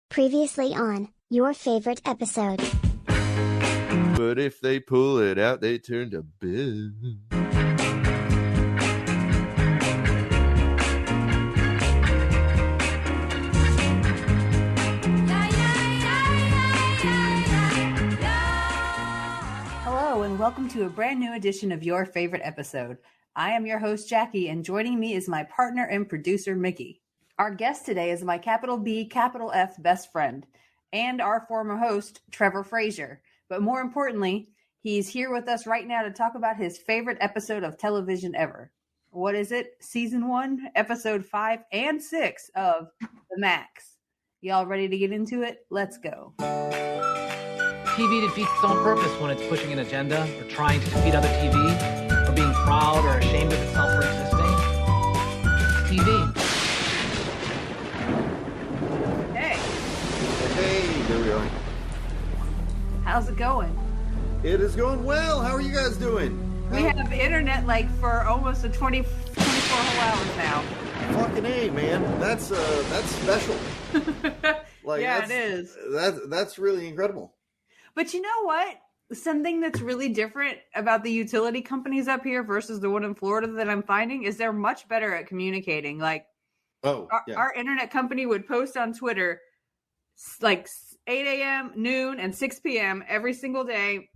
Previously on your favorite episode. But if they pull it out, they turn to bill. Hello, and welcome to a brand new edition of Your Favorite Episode. I am your host, Jackie, and joining me is my partner and producer, Mickey. Our guest today is my capital B, capital F best friend, and our former host, Trevor Fraser. But more importantly, he's here with us right now to talk about his favorite episode of television ever. What is it? Season 1, episode 5 and 6 of the Maxx. Y'all ready to get into it? Let's go. TV defeats its own purpose when it's pushing an agenda or trying to defeat other TV or being proud or ashamed of itself for existing. It's TV. Hey, there we are. How's it going? It is going well. How are you guys doing? We have internet like for almost 24 whole hours now. Fucking A, man. That's special. Like, yeah, it is. That's really incredible. But you know what? Something that's really different about the utility companies up here versus the one in Florida that I'm finding is they're much better at communicating. Like, our internet company would post on Twitter like 8 a.m., noon, and 6 p.m. every single day.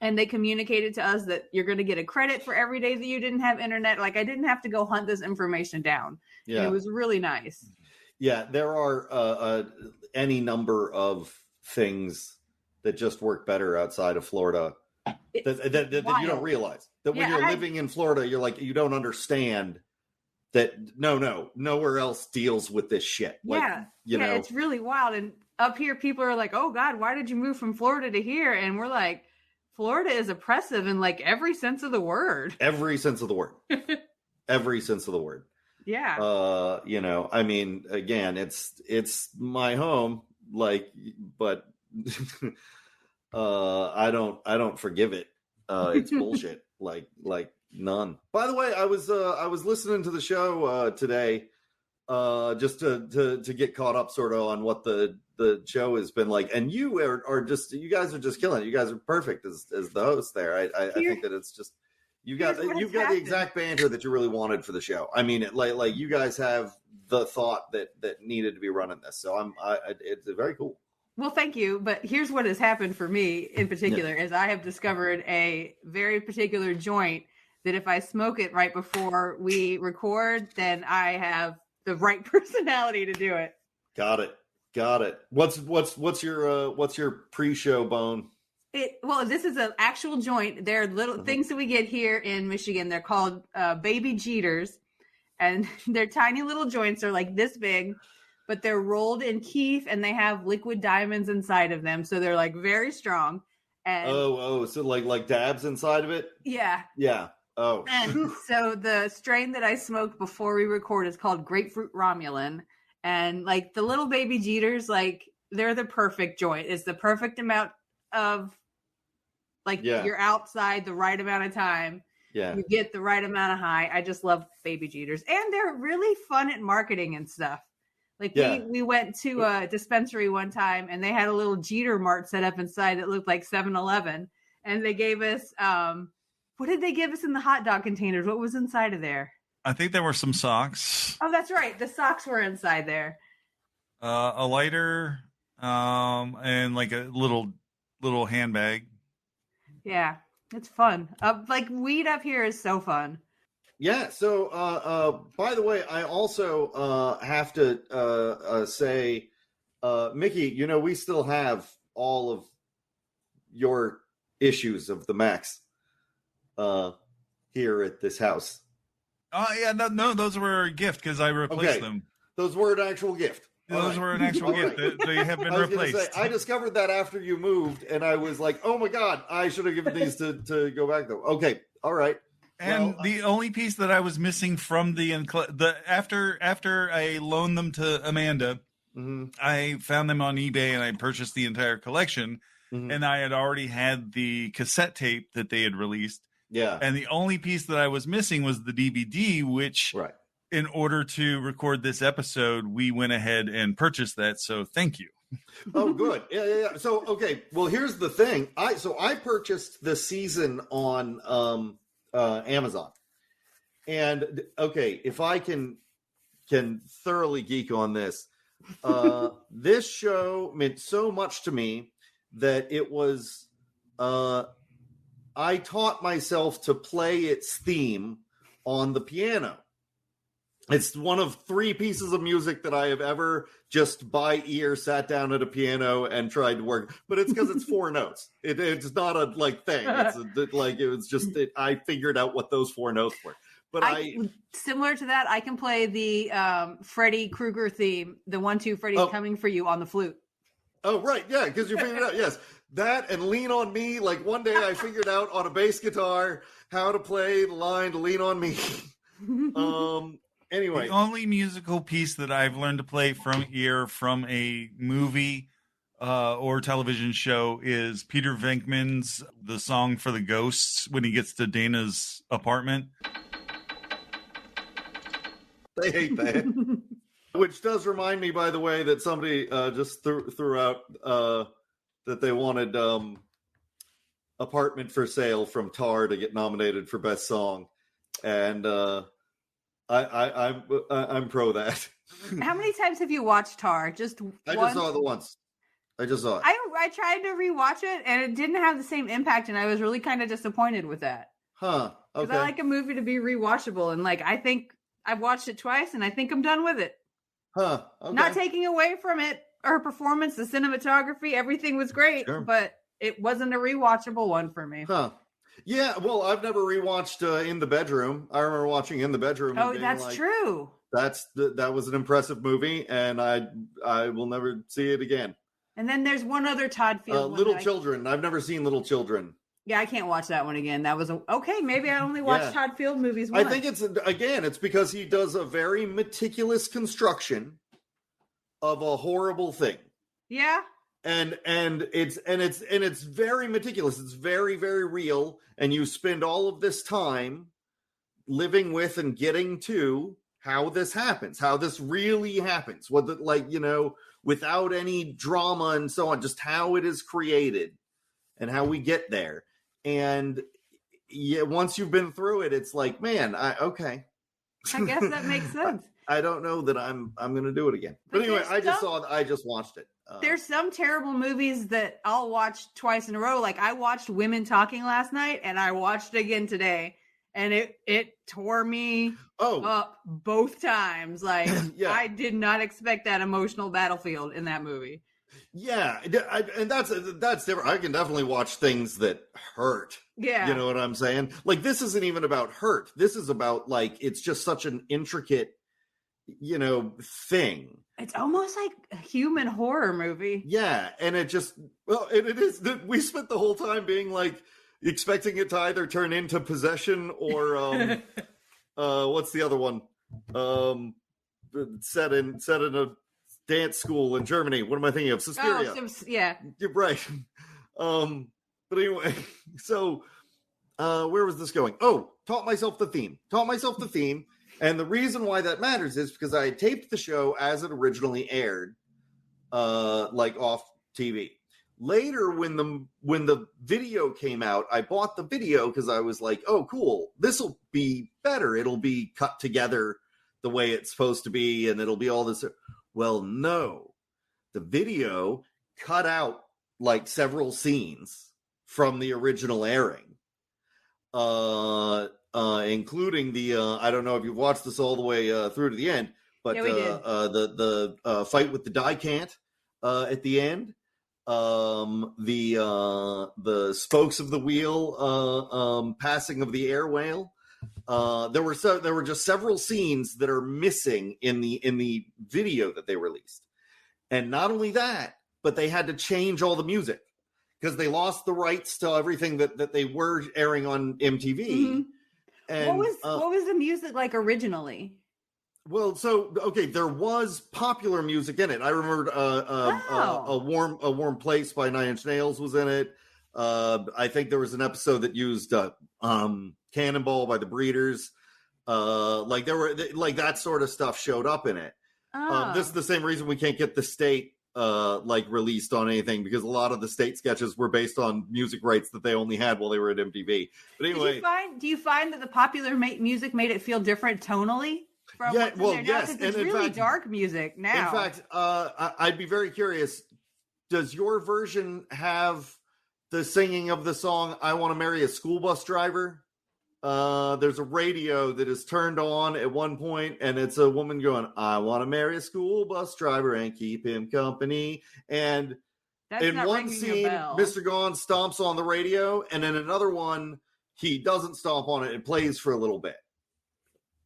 And they communicated to us that you're going to get a credit for every day that you didn't have internet. Like, I didn't have to go hunt this information down. Yeah. And it was really nice. Yeah, there are any number of things that just work better outside of Florida that you don't realize. That when you're living in Florida, you're like, you don't understand that nowhere else deals with this shit. Like, you know, it's really wild. And up here, people are like, oh God, why did you move from Florida to here? And we're like, Florida is oppressive in like every sense of the word. Every sense of the word. Every sense of the word. Yeah. You know, I mean, again, it's my home, like, but I don't forgive it. It's bullshit. like none. By the way, I was listening to the show today, just to get caught up sort of on what the show has been like, and you you guys are just killing it. You guys are perfect as the host there. I think that it's just you've got the exact banter that you really wanted for the show. I mean, like you guys have the thought that needed to be running this. So it's very cool. Well, thank you. But here's what has happened for me in particular is I have discovered a very particular joint that if I smoke it right before we record, then I have the right personality to do it. Got it. What's your pre-show bone? This is an actual joint. They're little things that we get here in Michigan. They're called baby Jeters, and they're tiny little joints. They're like this big, but they're rolled in Kieth, and they have liquid diamonds inside of them, so they're like very strong. And so like dabs inside of it? Yeah. Oh. And so the strain that I smoked before we record is called Grapefruit Romulan. And like the little baby Jeters, like they're the perfect joint. It's the perfect amount of you're outside the right amount of time. Yeah. You get the right amount of high. I just love baby Jeters. And they're really fun at marketing and stuff. Like we went to a dispensary one time and they had a little Jeter Mart set up inside that looked like 7-Eleven. And they gave us what did they give us in the hot dog containers? What was inside of there? I think there were some socks. Oh, that's right. The socks were inside there. A lighter, and like a little handbag. Yeah, it's fun. Like weed up here is so fun. Yeah. So, by the way, I also have to say, Mickey, you know, we still have all of your issues of the Maxx here at this house. Oh yeah, no, those were a gift because I replaced them. Those were an actual gift. Those were an actual gift. They have been replaced. I discovered that after you moved, and I was like, "Oh my god, I should have given these to go back though." Okay, all right. And the only piece that I was missing from the after I loaned them to Amanda, I found them on eBay and I purchased the entire collection. And I had already had the cassette tape that they had released. Yeah. And the only piece that I was missing was the DVD, which in order to record this episode, we went ahead and purchased that. So thank you. Oh, good. Yeah. So, okay. Well, here's the thing. I purchased the season on Amazon, and okay, if I can thoroughly geek on this, this show meant so much to me that it was. I taught myself to play its theme on the piano. It's one of 3 pieces of music that I have ever just by ear sat down at a piano and tried to work. But it's because it's 4 notes. It's not a thing. I figured out what those 4 notes were. But similar to that, I can play the Freddy Krueger theme, the 1, 2, Freddy's coming for you on the flute. Oh, right. Yeah, because you figured out. Yes. That and Lean on Me. Like one day I figured out on a bass guitar how to play the line to Lean on Me. Anyway, the only musical piece that I've learned to play from ear from a movie or television show is Peter Venkman's The Song for the Ghosts when he gets to Dana's apartment. They hate that. Which does remind me, by the way, that somebody just threw out that they wanted Apartment for Sale from Tar to get nominated for Best Song. And I'm pro that. How many times have you watched Tar? Just I just saw it once. I just saw it. I tried to rewatch it, and it didn't have the same impact, and I was really kind of disappointed with that. Huh. Okay. Because I like a movie to be rewatchable, and I think I've watched it twice, and I think I'm done with it. Huh. Okay. Not taking away from it, her performance, the cinematography, everything was great, but it wasn't a rewatchable one for me. Huh. Yeah, well, I've never rewatched In the Bedroom. I remember watching In the Bedroom. Oh, that's true. That was an impressive movie, and I will never see it again. And then there's one other Todd Field. Little Children. I've never seen Little Children. Yeah, I can't watch that one again. That was okay. Maybe I only watch Todd Field movies once. I think it's because he does a very meticulous construction of a horrible thing. Yeah. And it's very meticulous. It's very, very real. And you spend all of this time living with and getting to how this happens, how this really happens, without any drama and so on, just how it is created and how we get there. And once you've been through it, it's like, man, okay. I guess that makes sense. I don't know that I'm going to do it again. But anyway, I just watched it. There's some terrible movies that I'll watch twice in a row. Like I watched Women Talking last night, and I watched it again today, and it tore me up both times. Like I did not expect that emotional battlefield in that movie. Yeah, and that's different. I can definitely watch things that hurt. Yeah, you know what I'm saying? Like this isn't even about hurt. This is about it's just such an intricate, thing. It's almost like a human horror movie. Yeah, and it is. We spent the whole time being expecting it to either turn into Possession or what's the other one? Set in a dance school in Germany. What am I thinking of? Suspiria. Yeah, you're right. But anyway, so where was this going? Oh, taught myself the theme. And the reason why that matters is because I had taped the show as it originally aired, off TV. Later, when the video came out, I bought the video because I was like, oh, cool, this will be better. It'll be cut together the way it's supposed to be, and it'll be all this. Well, no, the video cut out several scenes from the original airing. Including the I don't know if you've watched this all the way through to the end, but the fight with the Dicant at the end, the spokes of the wheel passing of the air whale. There were just several scenes that are missing in the video that they released, and not only that, but they had to change all the music because they lost the rights to everything that they were airing on MTV. Mm-hmm. And, what was the music like originally? Well, there was popular music in it. I remembered a warm place by 9 Inch Nails was in it. I think there was an episode that used Cannonball by the Breeders. That sort of stuff showed up in it. This is the same reason we can't get the State released on anything, because a lot of the state sketches were based on music rights that they only had while they were at MTV. But anyway, do you find that the popular music made it feel different tonally from what's in there now? Yes, because it's really dark music now. In fact, I'd be very curious. Does your version have the singing of the song "I Want to Marry a School Bus Driver"? There's a radio that is turned on at one point, and it's a woman going, "I want to marry a school bus driver and keep him company." And That's in not one ringing a scene, bell. Mr. Gone stomps on the radio, and in another one, he doesn't stomp on it. It plays for a little bit.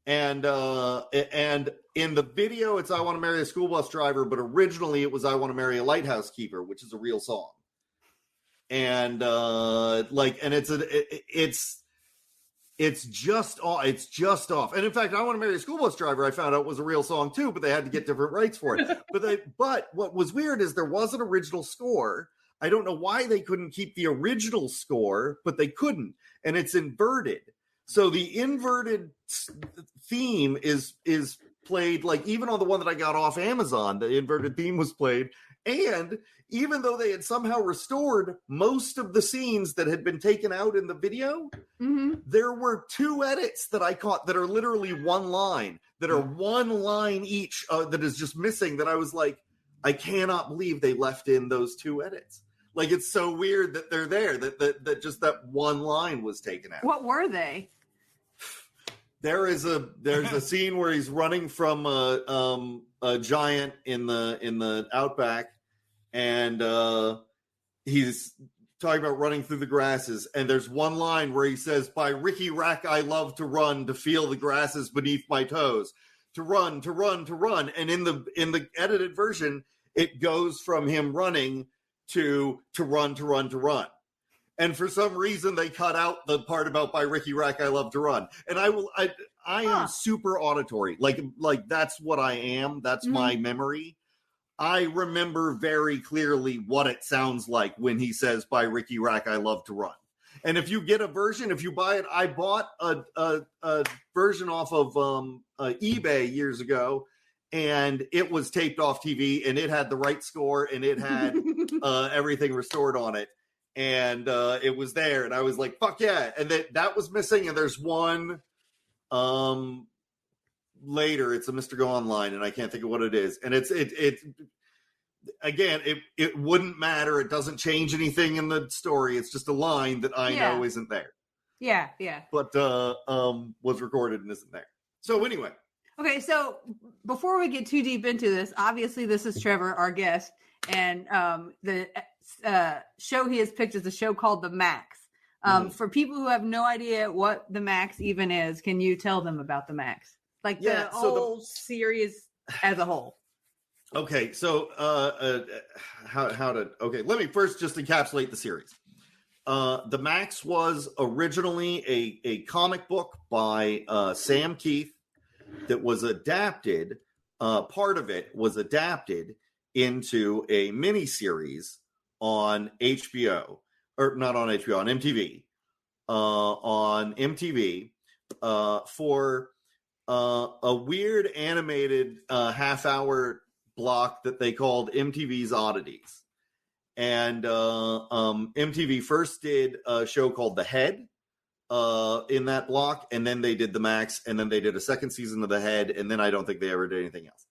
And in the video, it's "I Want to Marry a School Bus Driver," but originally it was "I Want to Marry a Lighthouse Keeper," which is a real song. And it's just off. And in fact, "I Want to Marry a School Bus Driver," I found out was a real song too, but they had to get different rights for it. But what was weird is there was an original score. I don't know why they couldn't keep the original score, but they couldn't. And it's inverted. So the inverted theme is played, like, even on the one that I got off Amazon, the inverted theme was played. And even though they had somehow restored most of the scenes that had been taken out in the video, there were 2 edits that I caught that are literally one line, that are one line each, that is just missing, that I was like, I cannot believe they left in those 2 edits. Like, it's so weird that they're there, that just that one line was taken out. What were they? There's a scene where he's running from a giant in the outback, and he's talking about running through the grasses, and there's one line where he says, "By Ricky Rack I love to run, to feel the grasses beneath my toes, to run, to run, to run." And in the edited version, it goes from him running to run, to run, to run. And for some reason, they cut out the part about "By Ricky Rack I love to run." And I am super auditory. Like that's what I am. That's my memory. I remember very clearly what it sounds like when he says, "By Ricky Rack I love to run." And if you get a version, if you buy it, I bought a version off of eBay years ago, and it was taped off TV, and it had the right score, and it had everything restored on it. And it was there, and I was like, fuck yeah. And that was missing. And there's one later, it's a Mr. Go Online, and I can't think of what it is. And it again, it wouldn't matter. It doesn't change anything in the story. It's just a line that I know isn't there. Yeah. But was recorded and isn't there. So anyway. Okay, so before we get too deep into this, obviously this is Trevor, our guest, and the show he has picked is a show called The Maxx. For people who have no idea what The Maxx even is, can you tell them about The Maxx? Like the whole series as a whole. Okay, so let me first just encapsulate the series. The Maxx was originally a comic book by Sam Kieth that was adapted. Part of it was adapted into a miniseries on HBO, or not on HBO, on MTV. On MTV for a weird animated half-hour block that they called MTV's Oddities. And MTV first did a show called The Head in that block, and then they did The Maxx, and then they did a second season of The Head, and then I don't think they ever did anything else.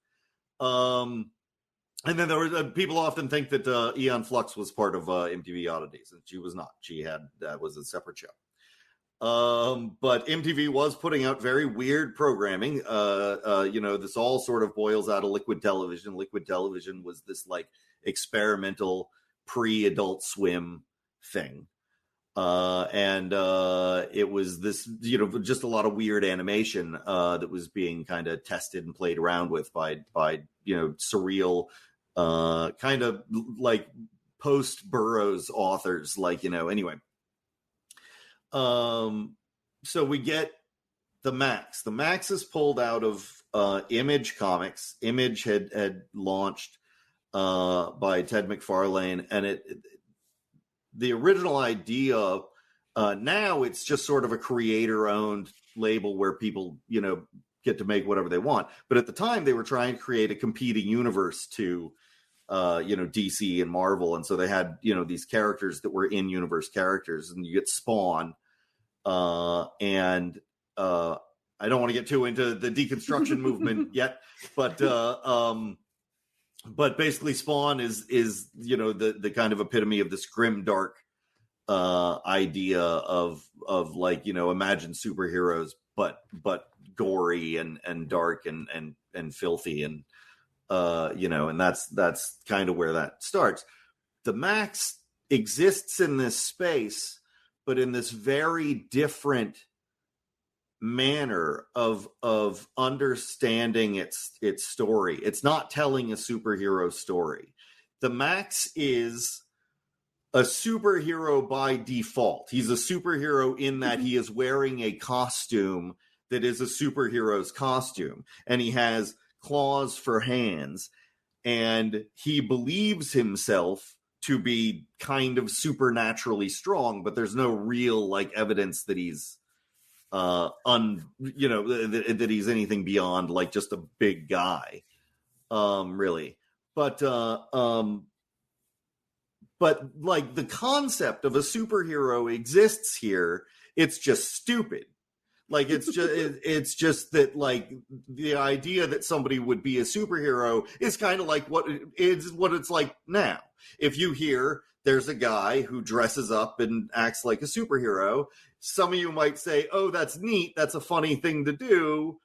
And then there were people often think that Aeon Flux was part of MTV Oddities, and she was not. That was a separate show. But MTV was putting out very weird programming. This all sort of boils out of Liquid Television. Liquid Television was this like experimental pre-Adult Swim thing. And it was this, just a lot of weird animation that was being kind of tested and played around with by surreal, kind of like post-Burroughs authors, anyway. So we get The Maxx. The Maxx is pulled out of Image Comics. Image had launched by Ted McFarlane, and the original idea, now it's just sort of a creator-owned label where people, get to make whatever they want. But at the time, they were trying to create a competing universe to DC and Marvel. And so they had, these characters that were in-universe characters, and you get Spawn. And I don't want to get too into the deconstruction movement yet, but basically Spawn is the kind of epitome of this grim, dark idea of like, imagine superheroes, but gory and dark and filthy, and and that's kind of where that starts. The Maxx exists in this space, but in this very different manner of understanding its story. It's not telling a superhero story. The Maxx is a superhero by default. He's a superhero in that he is wearing a costume that is a superhero's costume, and he has claws for hands, and he believes himself to be kind of supernaturally strong, but there's no real like evidence that he's that he's anything beyond like just a big guy, really. But like the concept of a superhero exists here. It's just stupid. Like it's just that like the idea that somebody would be a superhero is kind of like what it's like now. If you hear there's a guy who dresses up and acts like a superhero, some of you might say, "Oh, that's neat. That's a funny thing to do."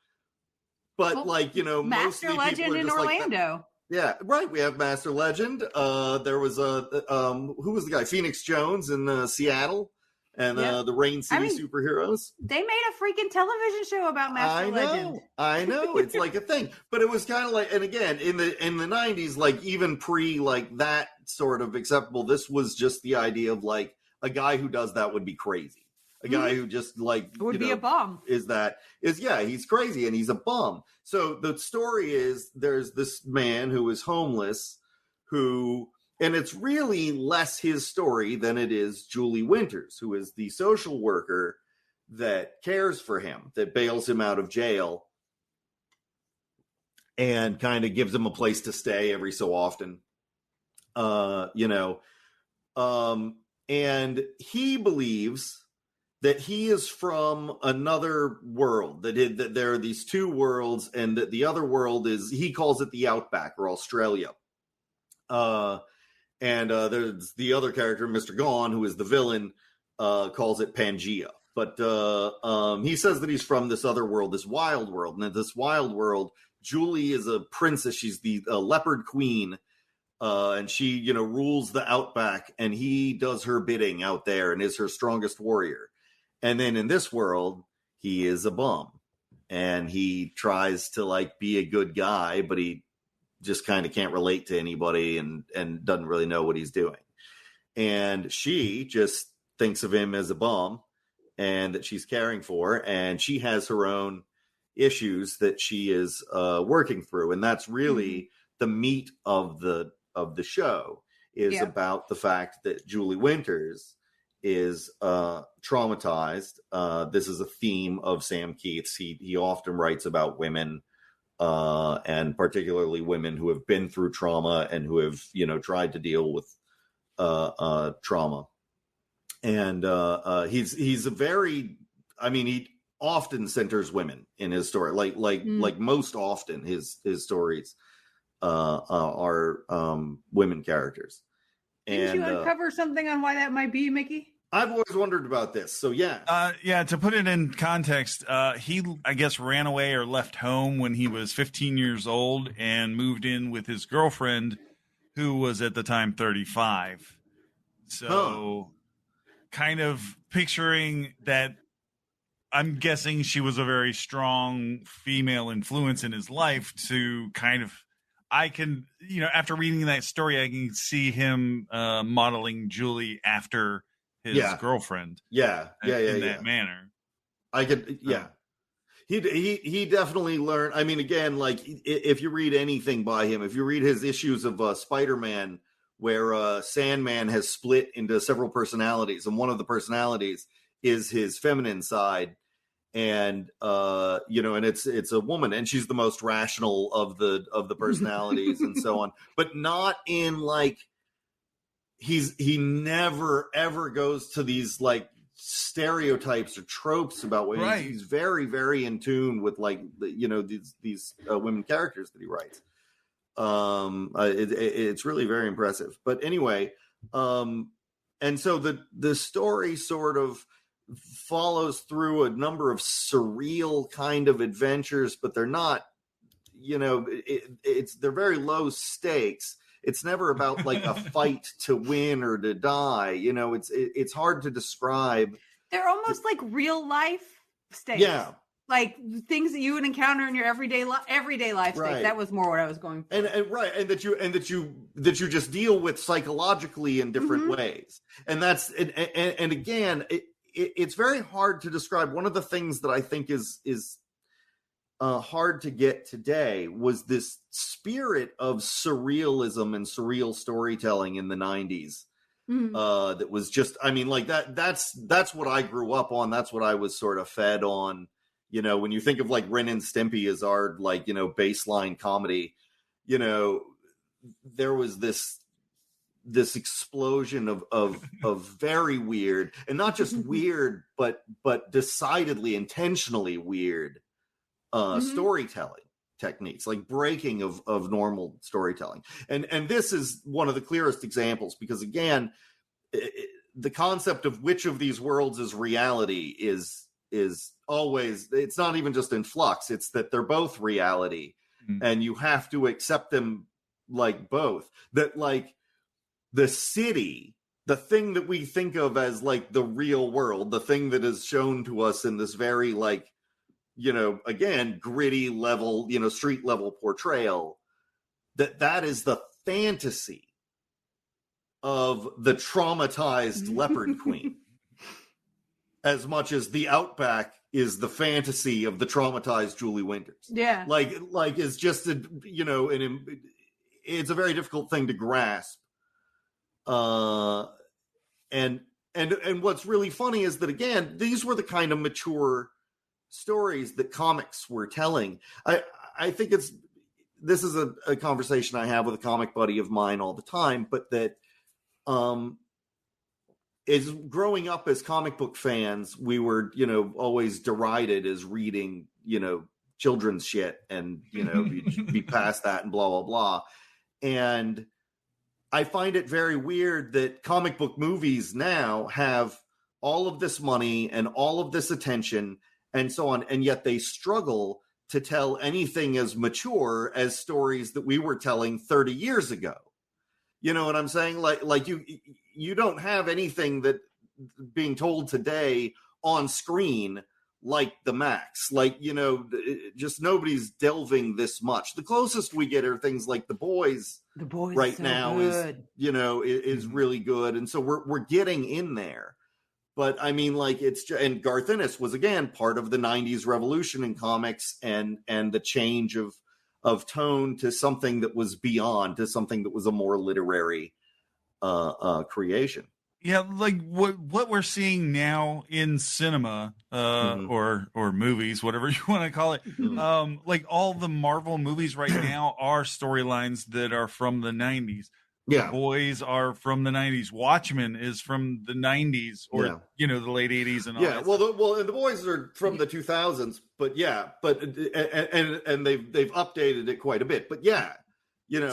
But Master Legend in Orlando. Like, yeah, right. We have Master Legend. There was who was the guy? Phoenix Jones in Seattle, and the Rain City superheroes. They made a freaking television show about Master Legend. I know. It's like a thing, but it was kind of like, and again, in the 90s, like even pre like that sort of acceptable, this was just the idea of like a guy who does that would be crazy. A guy who just like would be a bum. He's crazy and he's a bum. So the story is there's this man who is homeless and it's really less his story than it is Julie Winters, who is the social worker that cares for him, that bails him out of jail and kind of gives him a place to stay every so often. And he believes that he is from another world, that there are these two worlds, and that the other world is, he calls it the Outback or Australia. And there's the other character, Mr. Gone, who is the villain, calls it Pangea. But he says that he's from this other world, this wild world. And in this wild world, Julie is a princess. She's the leopard queen. And she, rules the Outback, and he does her bidding out there and is her strongest warrior. And then in this world, he is a bum, and he tries to like be a good guy, but he just kind of can't relate to anybody and doesn't really know what he's doing. And she just thinks of him as a bum and that she's caring for, and she has her own issues that she is working through. And that's really the meat of the show is about the fact that Julie Winters is traumatized. This is a theme of Sam Keith's. He often writes about women, and particularly women who have been through trauma and who have, tried to deal with trauma. And he's a very, he often centers women in his story. Like most often his stories are women characers. Didn't you uncover something on why that might be, Mickey? I've always wondered about this. So to put it in context, he, I guess, ran away or left home when he was 15 years old and moved in with his girlfriend, who was at the time 35. So kind of picturing that, I'm guessing she was a very strong female influence in his life to kind of, I can, after reading that story, I can see him modeling Julie after his girlfriend. In that manner. I could, He definitely learned. Again, like if you read anything by him, if you read his issues of Spider-Man, where Sandman has split into several personalities, and one of the personalities is his feminine side, and and it's a woman, and she's the most rational of the personalities and so on, but not in like he never ever goes to these like stereotypes or tropes about what he's very, very in tune with, like these women characters that he writes. It's really very impressive. But anyway, and so the story sort of follows through a number of surreal kind of adventures, but they're not, they're very low stakes. It's never about like a fight to win or to die. It's hard to describe. They're almost like real life stakes. Yeah. Like things that you would encounter in your everyday life stakes. That was more what I was going for. And that you just deal with psychologically in different ways. And that's and again, it's very hard to describe. One of the things that I think is hard to get today was this spirit of surrealism and surreal storytelling in the 90s. That was just, I mean, like that's what I grew up on. That's what I was sort of fed on. When you think of like Ren and Stimpy as our like, baseline comedy, there was this explosion of very weird, and not just weird, but decidedly intentionally weird storytelling techniques, like breaking of normal storytelling. And this is one of the clearest examples, because again, the concept of which of these worlds is reality is always, it's not even just in flux, it's that they're both reality, and you have to accept them like both. That like the city, the thing that we think of as like the real world, the thing that is shown to us in this very like, again, gritty level, street level portrayal, that is the fantasy of the traumatized leopard queen, as much as the outback is the fantasy of the traumatized Julie Winters. Yeah. Like it's just it's a very difficult thing to grasp. And what's really funny is that, again, these were the kind of mature stories that comics were telling. I think this is a conversation I have with a comic buddy of mine all the time, but that is growing up as comic book fans, we were, always derided as reading, children's shit, and, be past that and blah, blah, blah. And I find it very weird that comic book movies now have all of this money and all of this attention and so on, and yet they struggle to tell anything as mature as stories that we were telling 30 years ago. You know what I'm saying? Like you don't have anything that being told today on screen like the Maxx. Like, just nobody's delving this much. The closest we get are things like The Boys. The Boys right so now good. is really good, and so we're getting in there. But I mean, like, and Garth Ennis was again part of the 90s revolution in comics, and the change of tone to something that was beyond, to something that was a more literary creation. Yeah, like what we're seeing now in cinema, or movies, whatever you want to call it. Like all the Marvel movies right now are storylines that are from the 90s. Yeah. The Boys are from the 90s. Watchmen is from the 90s, or the late 80s and all that. And The Boys are from the 2000s, but and they've updated it quite a bit. But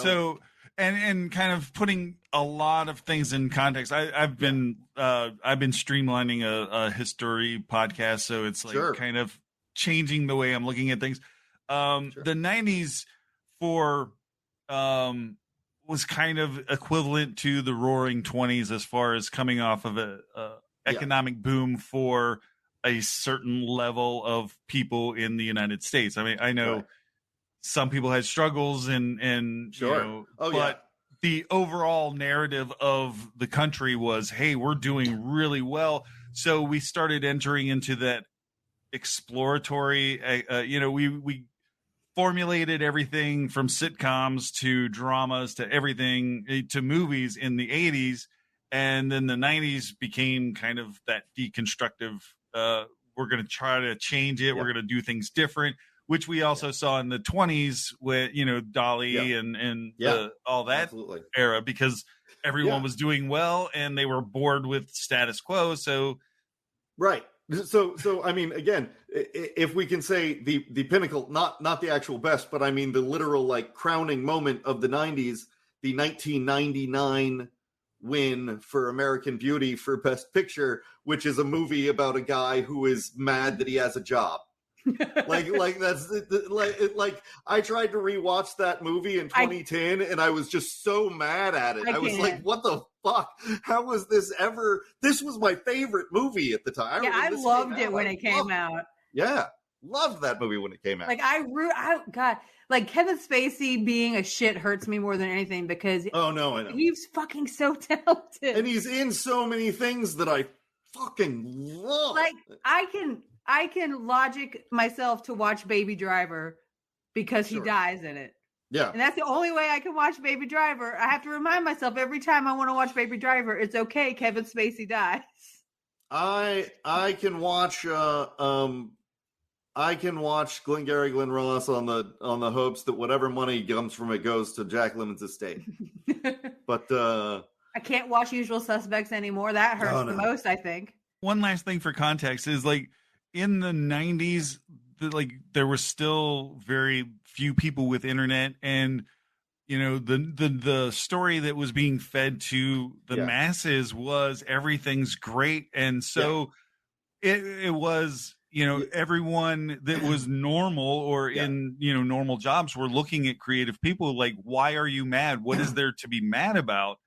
so and kind of putting a lot of things in context. I've been streamlining a history podcast, so it's like kind of changing the way I'm looking at things. The 90s was kind of equivalent to the Roaring 20s as far as coming off of a economic boom for a certain level of people in the United States. I mean, I know some people had struggles and but the overall narrative of the country was, hey, we're doing really well. So we started entering into that exploratory, we formulated everything from sitcoms to dramas to everything to movies in the 80s. And then the 90s became kind of that deconstructive we're going to try to change it. Yeah. We're going to do things different, which we also saw in the 20s with, Dolly and all that absolutely. era, because everyone was doing well and they were bored with status quo. So, right. So I mean, again, if we can say the pinnacle, not the actual best, but I mean the literal like crowning moment of the 90s, the 1999 win for American Beauty for Best Picture, which is a movie about a guy who is mad that he has a job. like that's like I tried to rewatch that movie in 2010 and I was just so mad at it. I was like, what the fuck? How was this ever? This was my favorite movie at the time. I loved it when it came out. Yeah, loved that movie when it came out. Like God, like Kevin Spacey being a shit hurts me more than anything because I know he's fucking so talented and he's in so many things that I fucking love. Like I can logic myself to watch Baby Driver because he dies in it. Yeah. And that's the only way I can watch Baby Driver. I have to remind myself every time I want to watch Baby Driver, it's okay, Kevin Spacey dies. I can watch Glengarry Glen Ross on the hopes that whatever money comes from it goes to Jack Lemmon's estate. But I can't watch Usual Suspects anymore. That hurts the most, I think. One last thing for context is like in the 90s, there were still very few people with internet, and the story that was being fed to the masses was everything's great, and so it was everyone that was normal or in normal jobs were looking at creative people like, why are you mad? What is there to be mad about?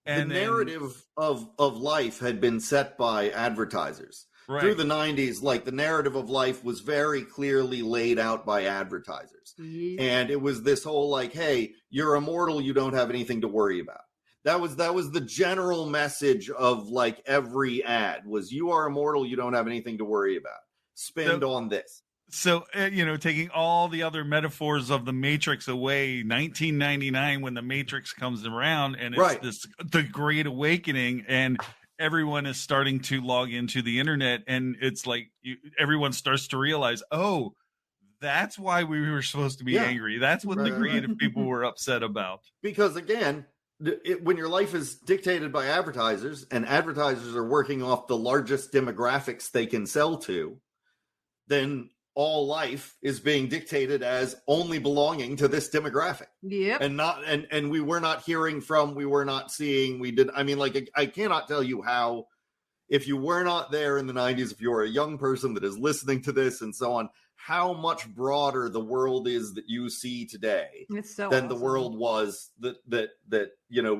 And the narrative of life had been set by advertisers. Right. Through the 90s, like the narrative of life was very clearly laid out by advertisers. Yeah. And it was this whole like, hey, you're immortal, you don't have anything to worry about. That was the general message of like every ad was, you are immortal, you don't have anything to worry about. Spend on this. So, taking all the other metaphors of the Matrix away, 1999, when the Matrix comes around and it's the Great Awakening, and everyone is starting to log into the internet, and it's like everyone starts to realize, oh, that's why we were supposed to be angry. That's what the creative people were upset about. Because again, when your life is dictated by advertisers, and advertisers are working off the largest demographics they can sell to, then all life is being dictated as only belonging to this demographic. Yeah. And we were not hearing from, we were not seeing, I cannot tell you how, if you were not there in the 90s, if you're a young person that is listening to this and so on, how much broader the world is that you see today than the world was that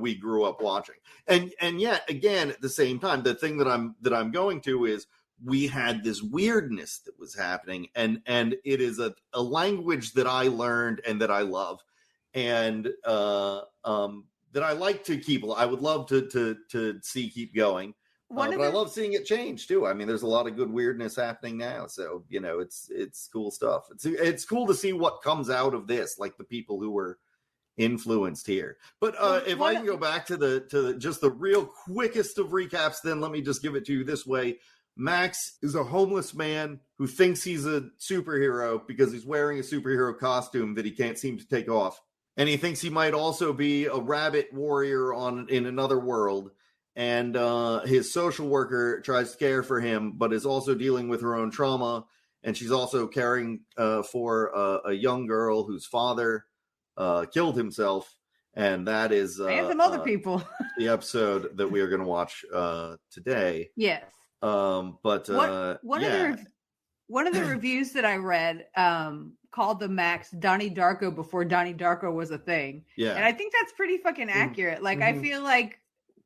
we grew up watching. And yet again, at the same time, the thing that I'm going to is, we had this weirdness that was happening, and it is a language that I learned and that I love, and that I like to keep. I would love to see keep going, but I love seeing it change too. I mean, there's a lot of good weirdness happening now, so it's cool stuff. It's cool to see what comes out of this, like the people who were influenced here. But if I can go back to just the real quickest of recaps, then let me just give it to you this way. Maxx is a homeless man who thinks he's a superhero because he's wearing a superhero costume that he can't seem to take off. And he thinks he might also be a rabbit warrior in another world. And his social worker tries to care for him, but is also dealing with her own trauma. And she's also caring for a young girl whose father killed himself. And that is and some other people. The episode that we are going to watch today. Yes. One of the reviews that I read called the Maxx Donnie Darko before Donnie Darko was a thing. Yeah. And I think that's pretty fucking accurate. Like I feel like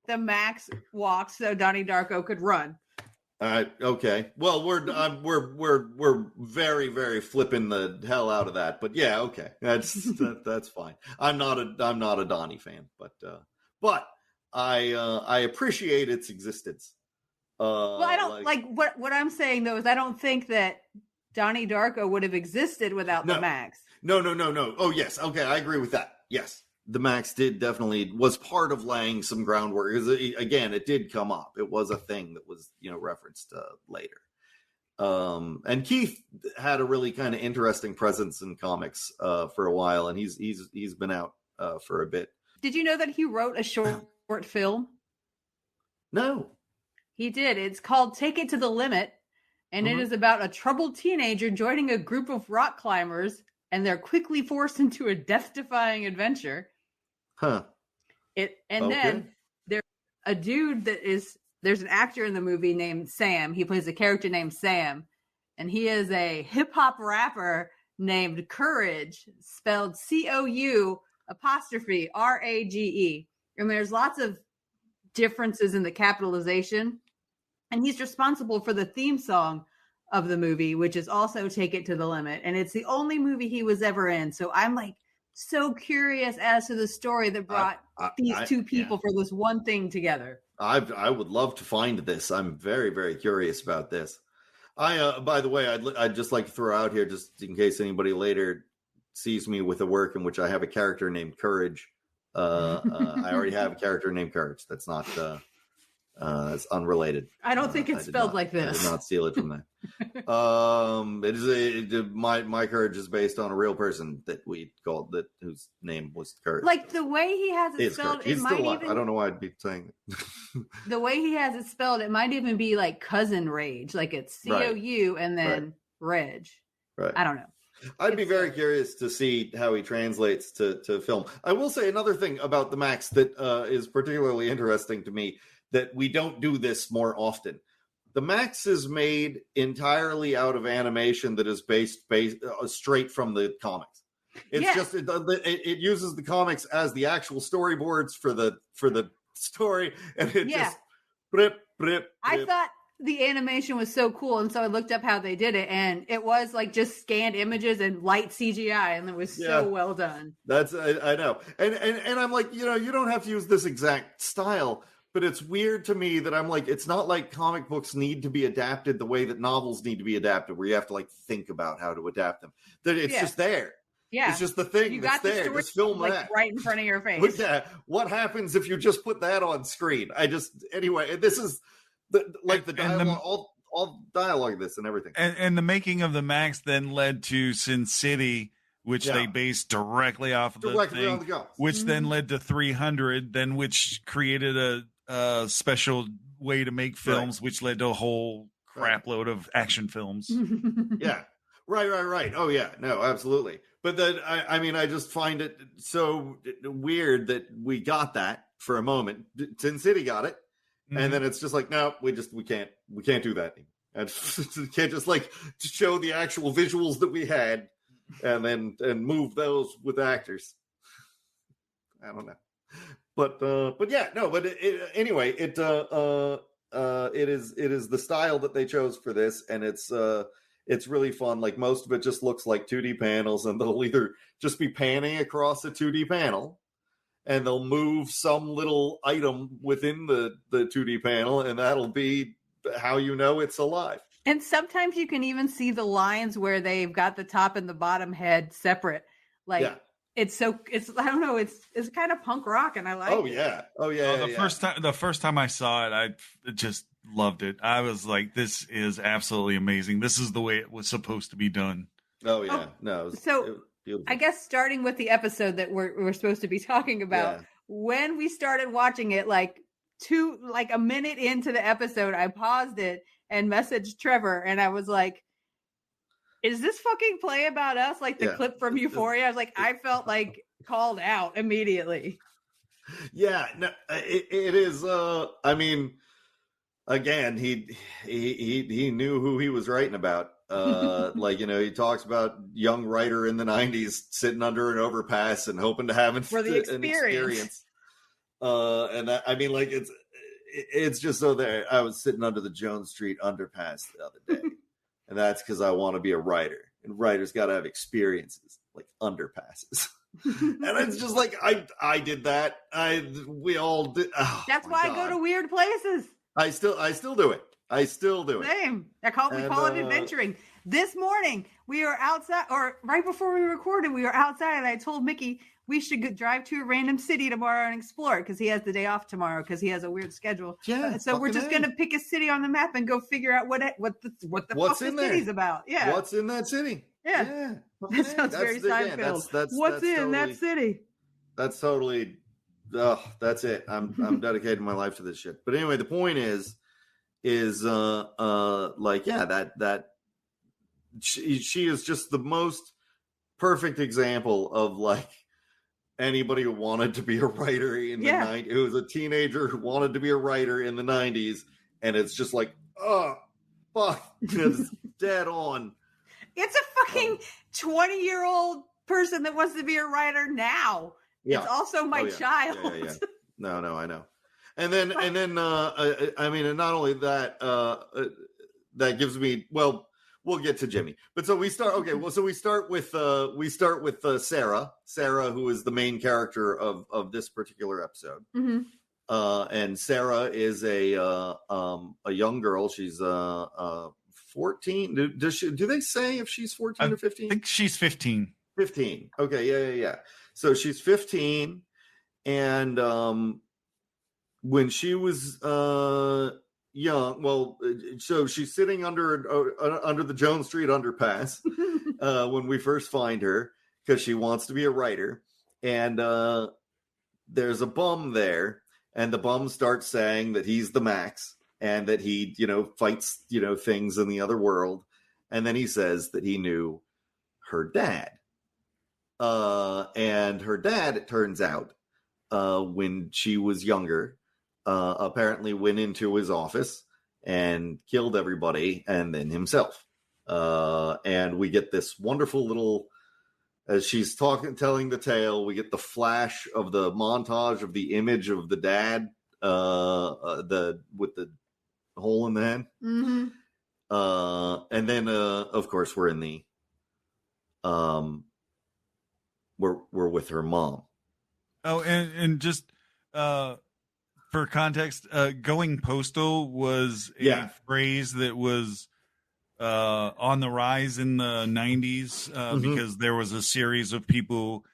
the Maxx walks so Donnie Darko could run. Okay. Well, we're very, very flipping the hell out of that, but yeah, okay. That's fine. I'm not a Donnie fan, but I appreciate its existence. Well, I don't what I'm saying though is I don't think that Donnie Darko would have existed without the Maxx. No. Oh yes, okay, I agree with that. Yes, the Maxx was part of laying some groundwork. Because again, it did come up. It was a thing that was referenced later. And Kieth had a really kind of interesting presence in comics for a while, and he's been out for a bit. Did you know that he wrote a short film? No. He did. It's called Take It to the Limit, and it is about a troubled teenager joining a group of rock climbers, and they're quickly forced into a death-defying adventure. Huh. Then there's a dude there's an actor in the movie named Sam. He plays a character named Sam, and he is a hip-hop rapper named Courage, spelled COU'Rage. And there's lots of differences in the capitalization. And he's responsible for the theme song of the movie, which is also Take It to the Limit. And it's the only movie he was ever in. So I'm like so curious as to the story that brought these two people for this one thing together. I would love to find this. I'm very, very curious about this. By the way, I'd just like to throw out here, just in case anybody later sees me with a work in which I have a character named Courage. I already have a character named Courage. That's not it's unrelated. I don't think it's spelled like this. I did not steal it from that. My Courage is based on a real person that we called that whose name was Courage. Like the way he has it spelled, He's still alive. I don't know why I'd be saying it. The way he has it spelled, it might even be like cousin Rage, like it's COU and then Reg. Right. I don't know. I'd be very curious to see how he translates to film. I will say another thing about the Maxx that is particularly interesting to me, that we don't do this more often. The Maxx is made entirely out of animation that is based straight from the comics. It's just it uses the comics as the actual storyboards for the story, and it just I thought the animation was so cool, and so I looked up how they did it, and it was like just scanned images and light CGI, and it was so well done. That's I know, and I'm like, you don't have to use this exact style. But it's weird to me that I'm like, it's not like comic books need to be adapted the way that novels need to be adapted, where you have to like think about how to adapt them. That it's just there. Yeah. It's just the thing that's there. Just film that. Right in front of your face. But, what happens if you just put that on screen? Anyway, this is the dialogue, all dialogue, this and everything. And the making of the Maxx then led to Sin City, which they based directly off of the thing, which then led to 300, then which created a special way to make films, which led to a whole crap load of action films. Yeah. Right. Oh yeah, no, absolutely. But then I just find it so weird that we got that for a moment. Sin City got it, and then it's just like, no, we can't do that. And can't just like show the actual visuals that we had and move those with actors. I don't know. Anyway, it is the style that they chose for this, and it's really fun. Like most of it just looks like 2D panels, and they'll either just be panning across a 2D panel, and they'll move some little item within the 2D panel, and that'll be how you know it's alive. And sometimes you can even see the lines where they've got the top and the bottom head separate. Like it's I don't know, it's kind of punk rock, and I like it. The first time I saw it, I just loved it. I was like, this is absolutely amazing. This is the way it was supposed to be done. Oh yeah. I guess starting with the episode that we're supposed to be talking about, when we started watching it, like a minute into the episode, I paused it and messaged Trevor, and I was like, is this fucking Play About Us? Like the clip from Euphoria? I was like, I felt like called out immediately. Yeah, no, it is. I mean, again, he knew who he was writing about. He talks about young writer in the 90s sitting under an overpass and hoping to have an experience. It's just so there. I was sitting under the Jones Street underpass the other day, and that's because I want to be a writer, and writers got to have experiences like underpasses. And it's just like I did that. We all did. Oh, that's why I go to weird places. I still do it. I still do it. Same. We call it adventuring. This morning we were outside, or right before we recorded, we were outside, and I told Mickey we should drive to a random city tomorrow and explore it because he has the day off tomorrow because he has a weird schedule. Yeah. So we're just going to pick a city on the map and go figure out what the fuck the city's about. Yeah. What's in that city? Yeah. That sounds very Seinfeld. What's in that city? That's totally. That's it. I'm dedicating my life to this shit. But anyway, the point is like, yeah, that she is just the most perfect example of like anybody who wanted to be a writer in the 90s, who was a teenager who wanted to be a writer in the 90s, and it's just like, oh fuck, it's dead on. It's a fucking 20-year-old person that wants to be a writer now. Yeah. It's also my child. Yeah. No, I know. And then I mean, and not only that, that gives me, well, we'll get to Jimmy. But so we start, okay, well, so we start with Sarah, who is the main character of this particular episode. Mm-hmm. And Sarah is a young girl. She's 14. Do they say if she's 14 or 15? I think she's 15. 15. Okay, yeah. So she's 15, and when she was young, well, so she's sitting under the Jones Street underpass when we first find her because she wants to be a writer, and there's a bum there, and the bum starts saying that he's the Maxx and that he, fights, things in the other world, and then he says that he knew her dad. And her dad, it turns out, when she was younger, apparently went into his office and killed everybody and then himself. And we get this wonderful little, as she's telling the tale, we get the flash of the montage of the image of the dad, with the hole in the head. Mm-hmm. And then, of course, we're in the, we're with her mom. Oh, and just for context, going postal was a phrase that was on the rise in the 90s because there was a series of people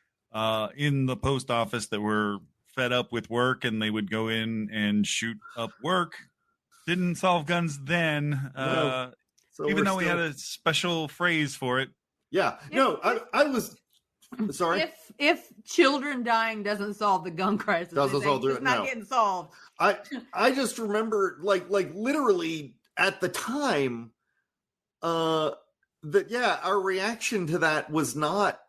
in the post office that were fed up with work, and they would go in and shoot up work. Didn't solve guns then, no. So even though we had a special phrase for it. Yeah. No, I was... Sorry. If children dying doesn't solve the gun crisis, it's not getting solved. I just remember like literally at the time, that our reaction to that was not,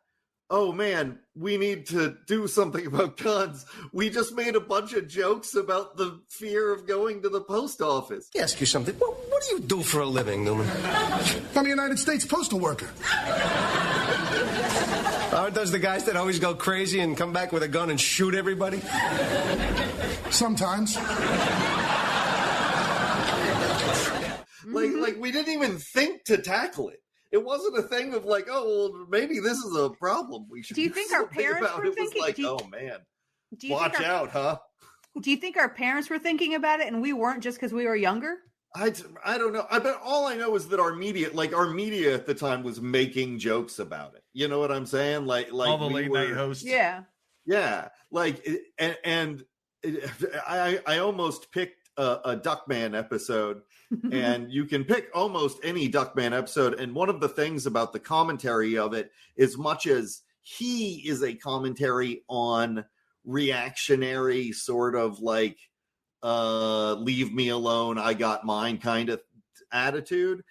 oh man, we need to do something about guns. We just made a bunch of jokes about the fear of going to the post office. Let me ask you something. What do you do for a living, Newman? I'm a United States postal worker. Aren't those the guys that always go crazy and come back with a gun and shoot everybody? Sometimes. Like we didn't even think to tackle it. It wasn't a thing of like, oh, well, maybe this is a problem. We should. Do you think our parents were thinking? It was like, oh man, watch out, huh? Do you think our parents were thinking about it and we weren't just because we were younger? I don't know. I bet all I know is that our media at the time was making jokes about it. You know what I'm saying? Like all the late night hosts. Yeah. Like, and I almost picked a Duckman episode, and you can pick almost any Duckman episode. And one of the things about the commentary of it, as much as he is a commentary on reactionary sort of like, leave me alone, I got mine kind of attitude,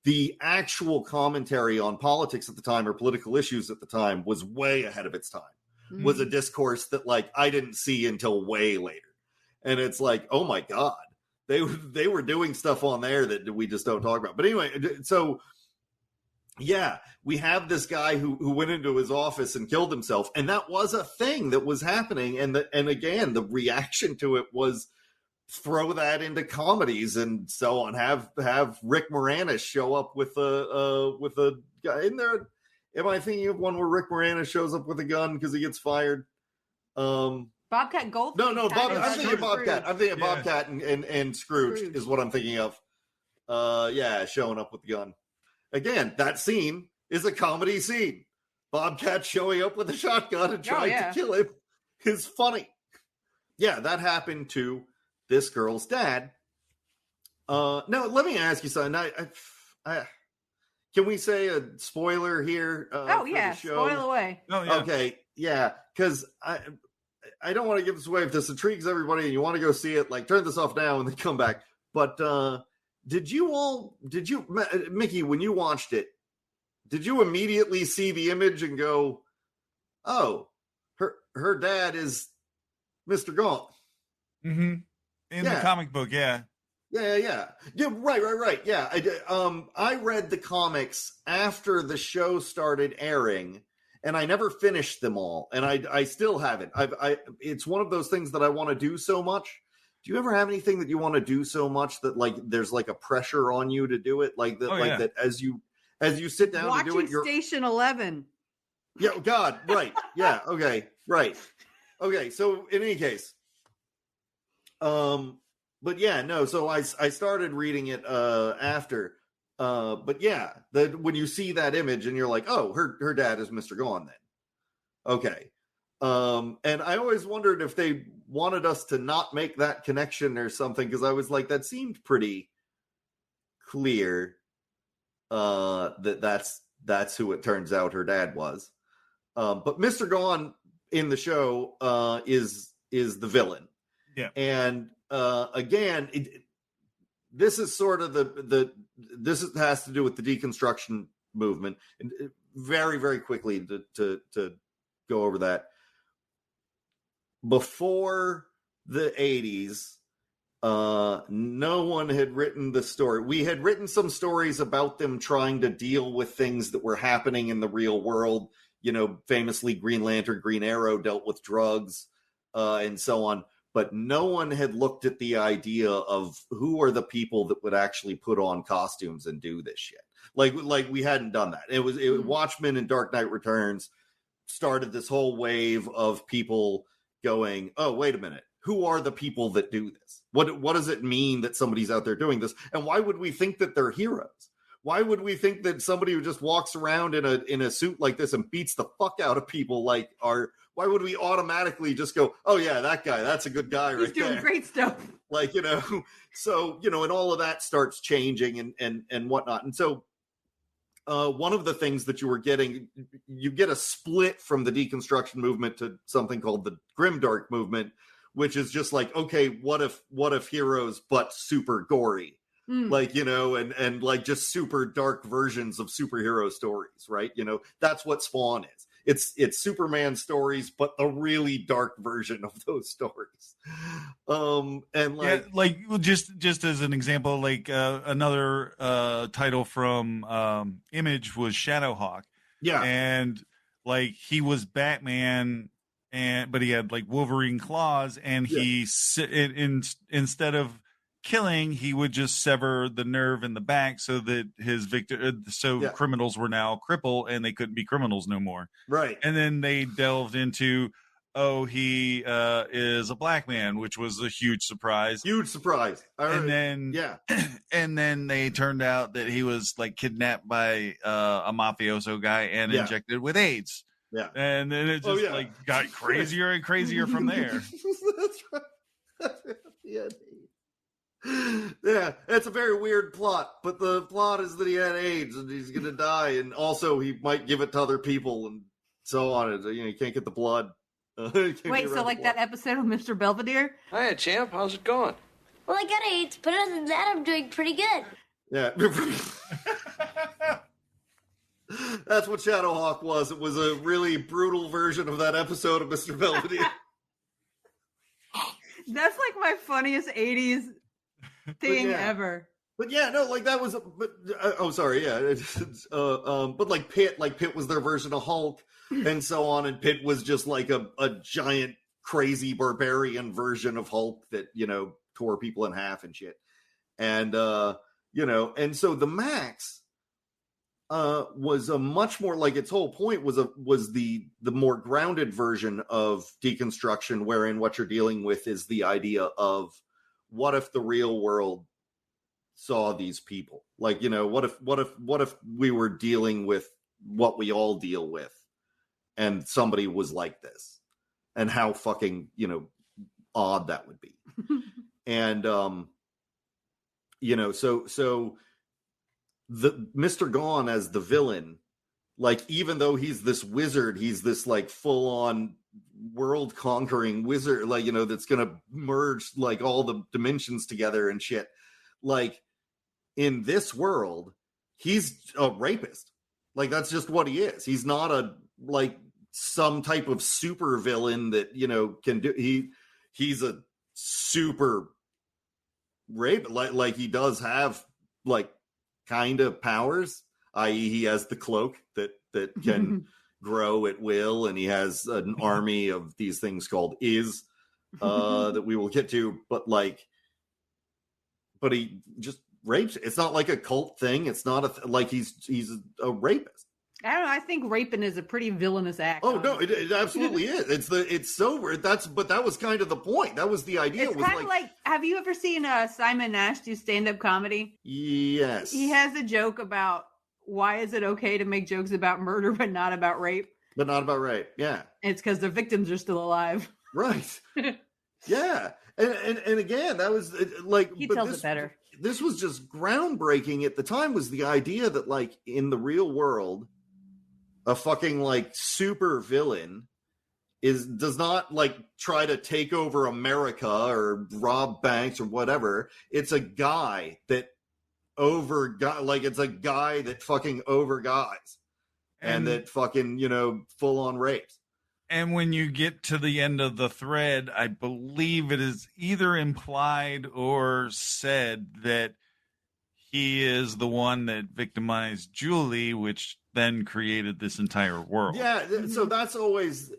the actual commentary on politics at the time or political issues at the time was way ahead of its time. Mm-hmm. Was a discourse that like I didn't see until way later. And it's like, oh my God, they were doing stuff on there that we just don't talk about. But anyway, so yeah, we have this guy who went into his office and killed himself, and that was a thing that was happening. And again, the reaction to it was throw that into comedies and so on. Have Rick Moranis show up with a guy in there. Am I thinking of one where Rick Moranis shows up with a gun because he gets fired? Bobcat Goldthwait. No, I'm thinking Bobcat. I'm thinking Bobcat and Scrooge is what I'm thinking of. showing up with the gun. Again, that scene is a comedy scene. Bobcat showing up with a shotgun and trying to kill him is funny. Yeah, that happened to this girl's dad. Now, let me ask you something. Can we say a spoiler here? For the show? Spoil away. Oh, yeah. Okay, yeah, because I don't want to give this away. If this intrigues everybody and you want to go see it, like, turn this off now and then come back. But did you, Mickey, when you watched it, did you immediately see the image and go, oh, her dad is Mr. Gaunt? Mm-hmm. In the comic book, yeah. Yeah, right. Yeah, I read the comics after the show started airing, and I never finished them all, and I still haven't. It's one of those things that I want to do so much. Do you ever have anything that you want to do so much that, like, there's like a pressure on you to do it, like that, that as you sit down to do it, you're Station 11. Yeah, God, right. Yeah, okay, right. Okay, so in any case, but yeah, no, so I started reading it after. But yeah, when you see that image and you're like, oh, her dad is Mr. Gone then. Okay. And I always wondered if they wanted us to not make that connection or something, because I was like, that seemed pretty clear that's who it turns out her dad was. But Mr. Gone in the show is the villain. Yeah. And again, this is sort of has to do with the deconstruction movement. And very, very quickly to go over that. Before the 80s, no one had written the story. We had written some stories about them trying to deal with things that were happening in the real world. You know, famously Green Lantern, Green Arrow dealt with drugs and so on. But no one had looked at the idea of who are the people that would actually put on costumes and do this shit. Like we hadn't done that. It was Watchmen and Dark Knight Returns started this whole wave of people going, oh, wait a minute. Who are the people that do this? What does it mean that somebody's out there doing this? And why would we think that they're heroes? Why would we think that somebody who just walks around in a suit like this and beats the fuck out of people why would we automatically just go, oh yeah, that guy, that's a good guy right there. He's doing great stuff. Like, so, and all of that starts changing and whatnot. And so one of the things that you were getting, you get a split from the deconstruction movement to something called the grimdark movement, which is just like, okay, what if heroes but super gory? Like, and like just super dark versions of superhero stories, right? That's what Spawn is. It's Superman stories, but the really dark version of those stories. And like, yeah, like just as an example, like another title from Image was Shadowhawk. Yeah, and like he was Batman, but he had like Wolverine claws, and he instead of killing, he would just sever the nerve in the back so that his victim, criminals were now crippled and they couldn't be criminals no more. Right. And then they delved into, he is a black man, which was a huge surprise. And then they turned out that he was like kidnapped by a mafioso guy and injected with AIDS. Yeah. And then it just like got crazier and crazier from there. That's right. Yeah, it's a very weird plot, but the plot is that he had AIDS and he's going to die, and also he might give it to other people and so on. And, you can't get the blood. Wait, so like that episode of Mr. Belvedere? Hiya, champ. How's it going? Well, I got AIDS, but other than that, I'm doing pretty good. Yeah. That's what Shadowhawk was. It was a really brutal version of that episode of Mr. Belvedere. That's like my funniest 80s thing ever. But yeah, no, like that was sorry, yeah. But like Pitt was their version of Hulk and so on, and Pitt was just like a giant crazy barbarian version of Hulk that, tore people in half and shit. And and so the Maxx was a much more, like, its whole point was the more grounded version of deconstruction, wherein what you're dealing with is the idea of what if the real world saw these people. Like, what if we were dealing with what we all deal with and somebody was like this, and how fucking, odd that would be. And, so the Mr. Gone as the villain, like, even though he's this wizard, he's this like full on world conquering wizard, like, that's going to merge like all the dimensions together and shit. Like, in this world, he's a rapist. Like, that's just what he is. He's not some type of super villain that, can do. He's a super rape. Like he does have like kind of powers, i.e. he has the cloak that can grow at will, and he has an army of these things called that we will get to, but he just rapes. It's not like a cult thing. It's not like he's a rapist. I don't know. I think raping is a pretty villainous act. Oh no, it absolutely is. But that was kind of the point. That was the idea. It's kind of like, have you ever seen Simon Nash do stand-up comedy? Yes. He has a joke about why is it okay to make jokes about murder but not about rape? But not about rape. Yeah. It's because the victims are still alive. Right. Yeah. And again, that was like, he tells it better. This was just groundbreaking at the time, was the idea that like in the real world, a fucking like super villain does not like try to take over America or rob banks or whatever. It's a guy that it's a guy that fucking over guys and that fucking, full on rapes. And when you get to the end of the thread, I believe it is either implied or said that he is the one that victimized Julie, which then created this entire world. Yeah, so that's always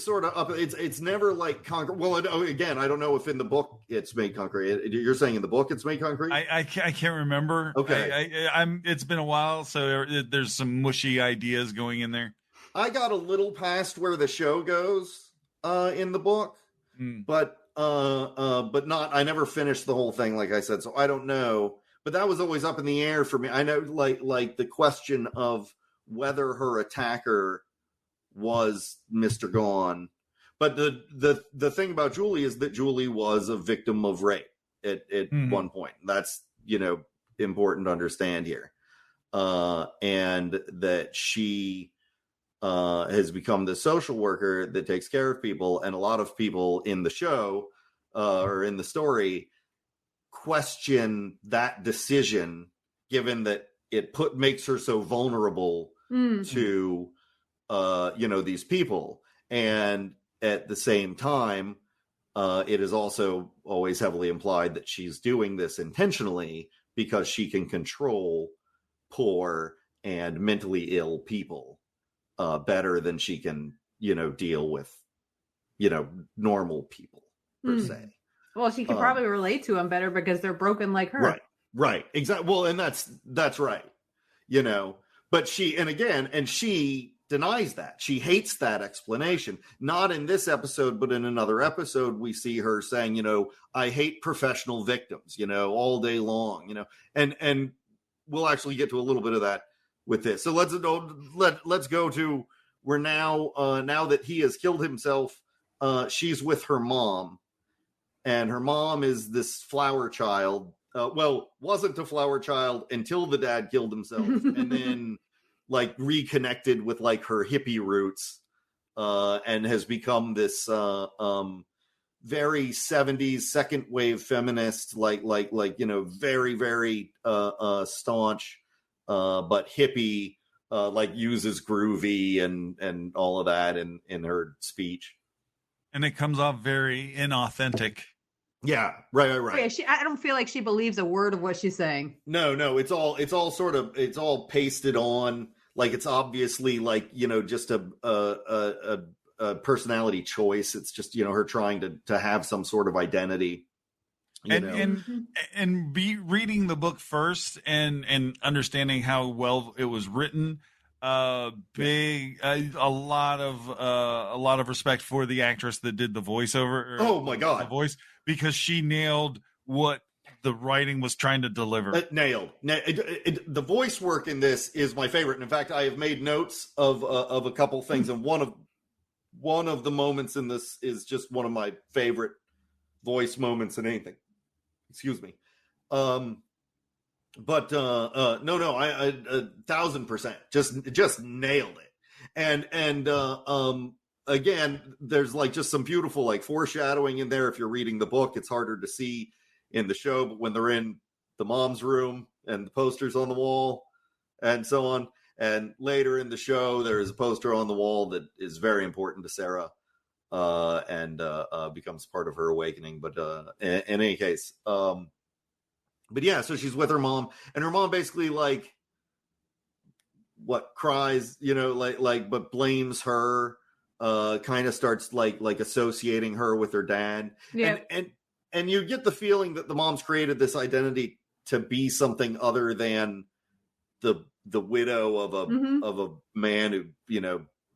sort of up. It's never like concrete. Well, again, I don't know if in the book it's made concrete. You're saying in the book it's made concrete? I can't remember. Okay, it's been a while, so there's some mushy ideas going in there. I got a little past where the show goes in the book, but not. I never finished the whole thing, like I said, so I don't know. But that was always up in the air for me. I know, like the question of whether her attacker was Mr. Gone. But the thing about Julie is that Julie was a victim of rape at one point. That's, important to understand here. And that she has become the social worker that takes care of people. And a lot of people in the show or in the story question that decision, given that it makes her so vulnerable to these people. And at the same time, it is also always heavily implied that she's doing this intentionally because she can control poor and mentally ill people better than she can, deal with, normal people per se. Well, she could probably relate to them better because they're broken like her. Right. Exactly. Well, and that's right. But she denies that. She hates that explanation. Not in this episode, but in another episode, we see her saying, I hate professional victims, all day long, and we'll actually get to a little bit of that with this. So let's go to where now that he has killed himself, she's with her mom. And her mom is this flower child. Wasn't a flower child until the dad killed himself. And then, reconnected with, her hippie roots. And has become this very 70s second wave feminist, very, very staunch, but hippie, uses groovy and all of that in her speech. And it comes off very inauthentic. Yeah, right. Yeah, I don't feel like she believes a word of what she's saying. No, it's all pasted on. Like, it's obviously just a personality choice. It's just, her trying to have some sort of identity. And be reading the book first and understanding how well it was written. A lot of respect for the actress that did the voiceover. Oh my God. The voice, because she nailed what the writing was trying to deliver. Nailed. The voice work in this is my favorite. And in fact, I have made notes of a couple things, and one of the moments in this is just one of my favorite voice moments in anything. Excuse me. No, I 1,000% just nailed it. And again, there's like just some beautiful like foreshadowing in there. If you're reading the book, it's harder to see in the show, but when they're in the mom's room and the posters on the wall and so on, and later in the show, there is a poster on the wall that is very important to Sarah, and becomes part of her awakening. But in any case, but yeah, so she's with her mom, and her mom basically like cries, but blames her, kind of starts like associating her with her dad. Yeah. And you get the feeling that the mom's created this identity to be something other than the widow of a man who,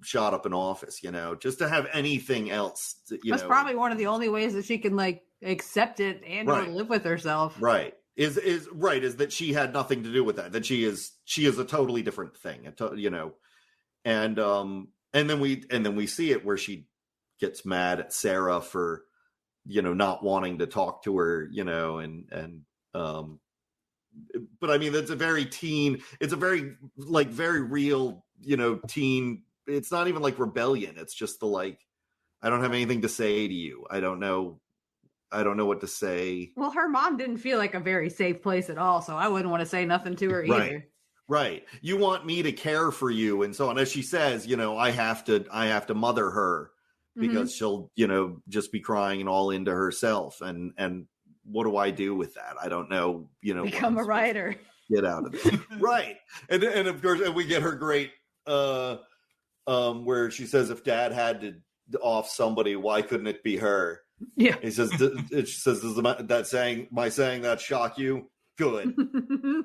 shot up an office, just to have anything else. That's probably one of the only ways that she can like accept it and or live with herself. Right. Is that she had nothing to do with that she is a totally different thing, and then we see it where she gets mad at Sarah for not wanting to talk to her, but I mean, it's a very very real, teen. It's not even like rebellion. It's just the like, I don't have anything to say to you. I don't know what to say. Well, her mom didn't feel like a very safe place at all, so I wouldn't want to say nothing to her either. Right. You want me to care for you and so on. As she says, I have to mother her because she'll, just be crying and all into herself. And what do I do with that? I don't know, become a writer. Get out of it. Right. And of course, and we get her great, where she says, if dad had to off somebody, why couldn't it be her? Yeah. He says, does my saying that shock you? Good.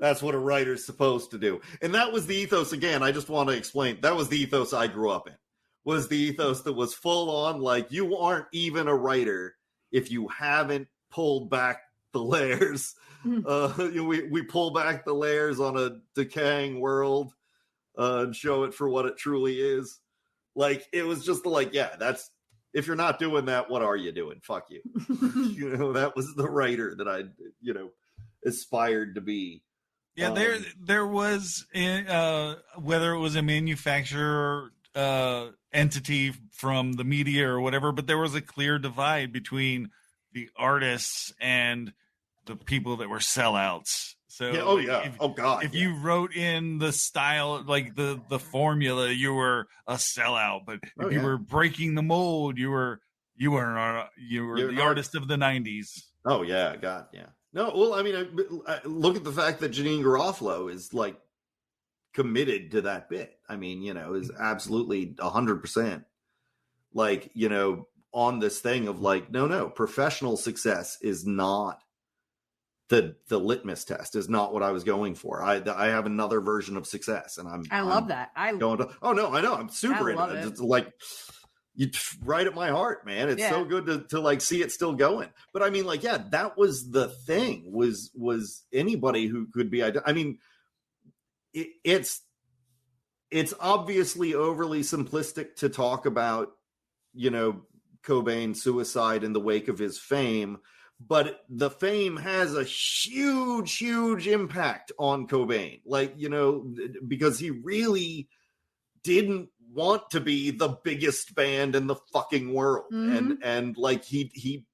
That's what a writer's supposed to do. And that was the ethos again. I just want to explain. That was the ethos I grew up in. Was the ethos that was full on like, you aren't even a writer if you haven't pulled back the layers. We pull back the layers on a decaying world and show it for what it truly is. Like, it was just that's, if you're not doing that, what are you doing? Fuck you. That was the writer that I, aspired to be. Yeah, there was, whether it was a manufacturer entity from the media or whatever, but there was a clear divide between the artists and the people that were sellouts. So if you wrote in the style, like the formula, you were a sellout. But if you were breaking the mold, you were the artist of the 90s. Oh yeah, God, yeah. No, well, I mean, I look at the fact that Janine Garofalo is like committed to that bit. I mean, is absolutely 100%. Like, on this thing of like, no, professional success is not the litmus test, is not what I was going for. I have another version of success, and I love that. Oh no, I know, I'm super into it. It's like, you right at my heart, man. It's so good to like see it still going. But I mean, like, yeah, that was the thing. Was anybody who could be? I mean, it's obviously overly simplistic to talk about, Cobain's suicide in the wake of his fame, but the fame has a huge, huge impact on Cobain. Like, because he really didn't want to be the biggest band in the fucking world. And like he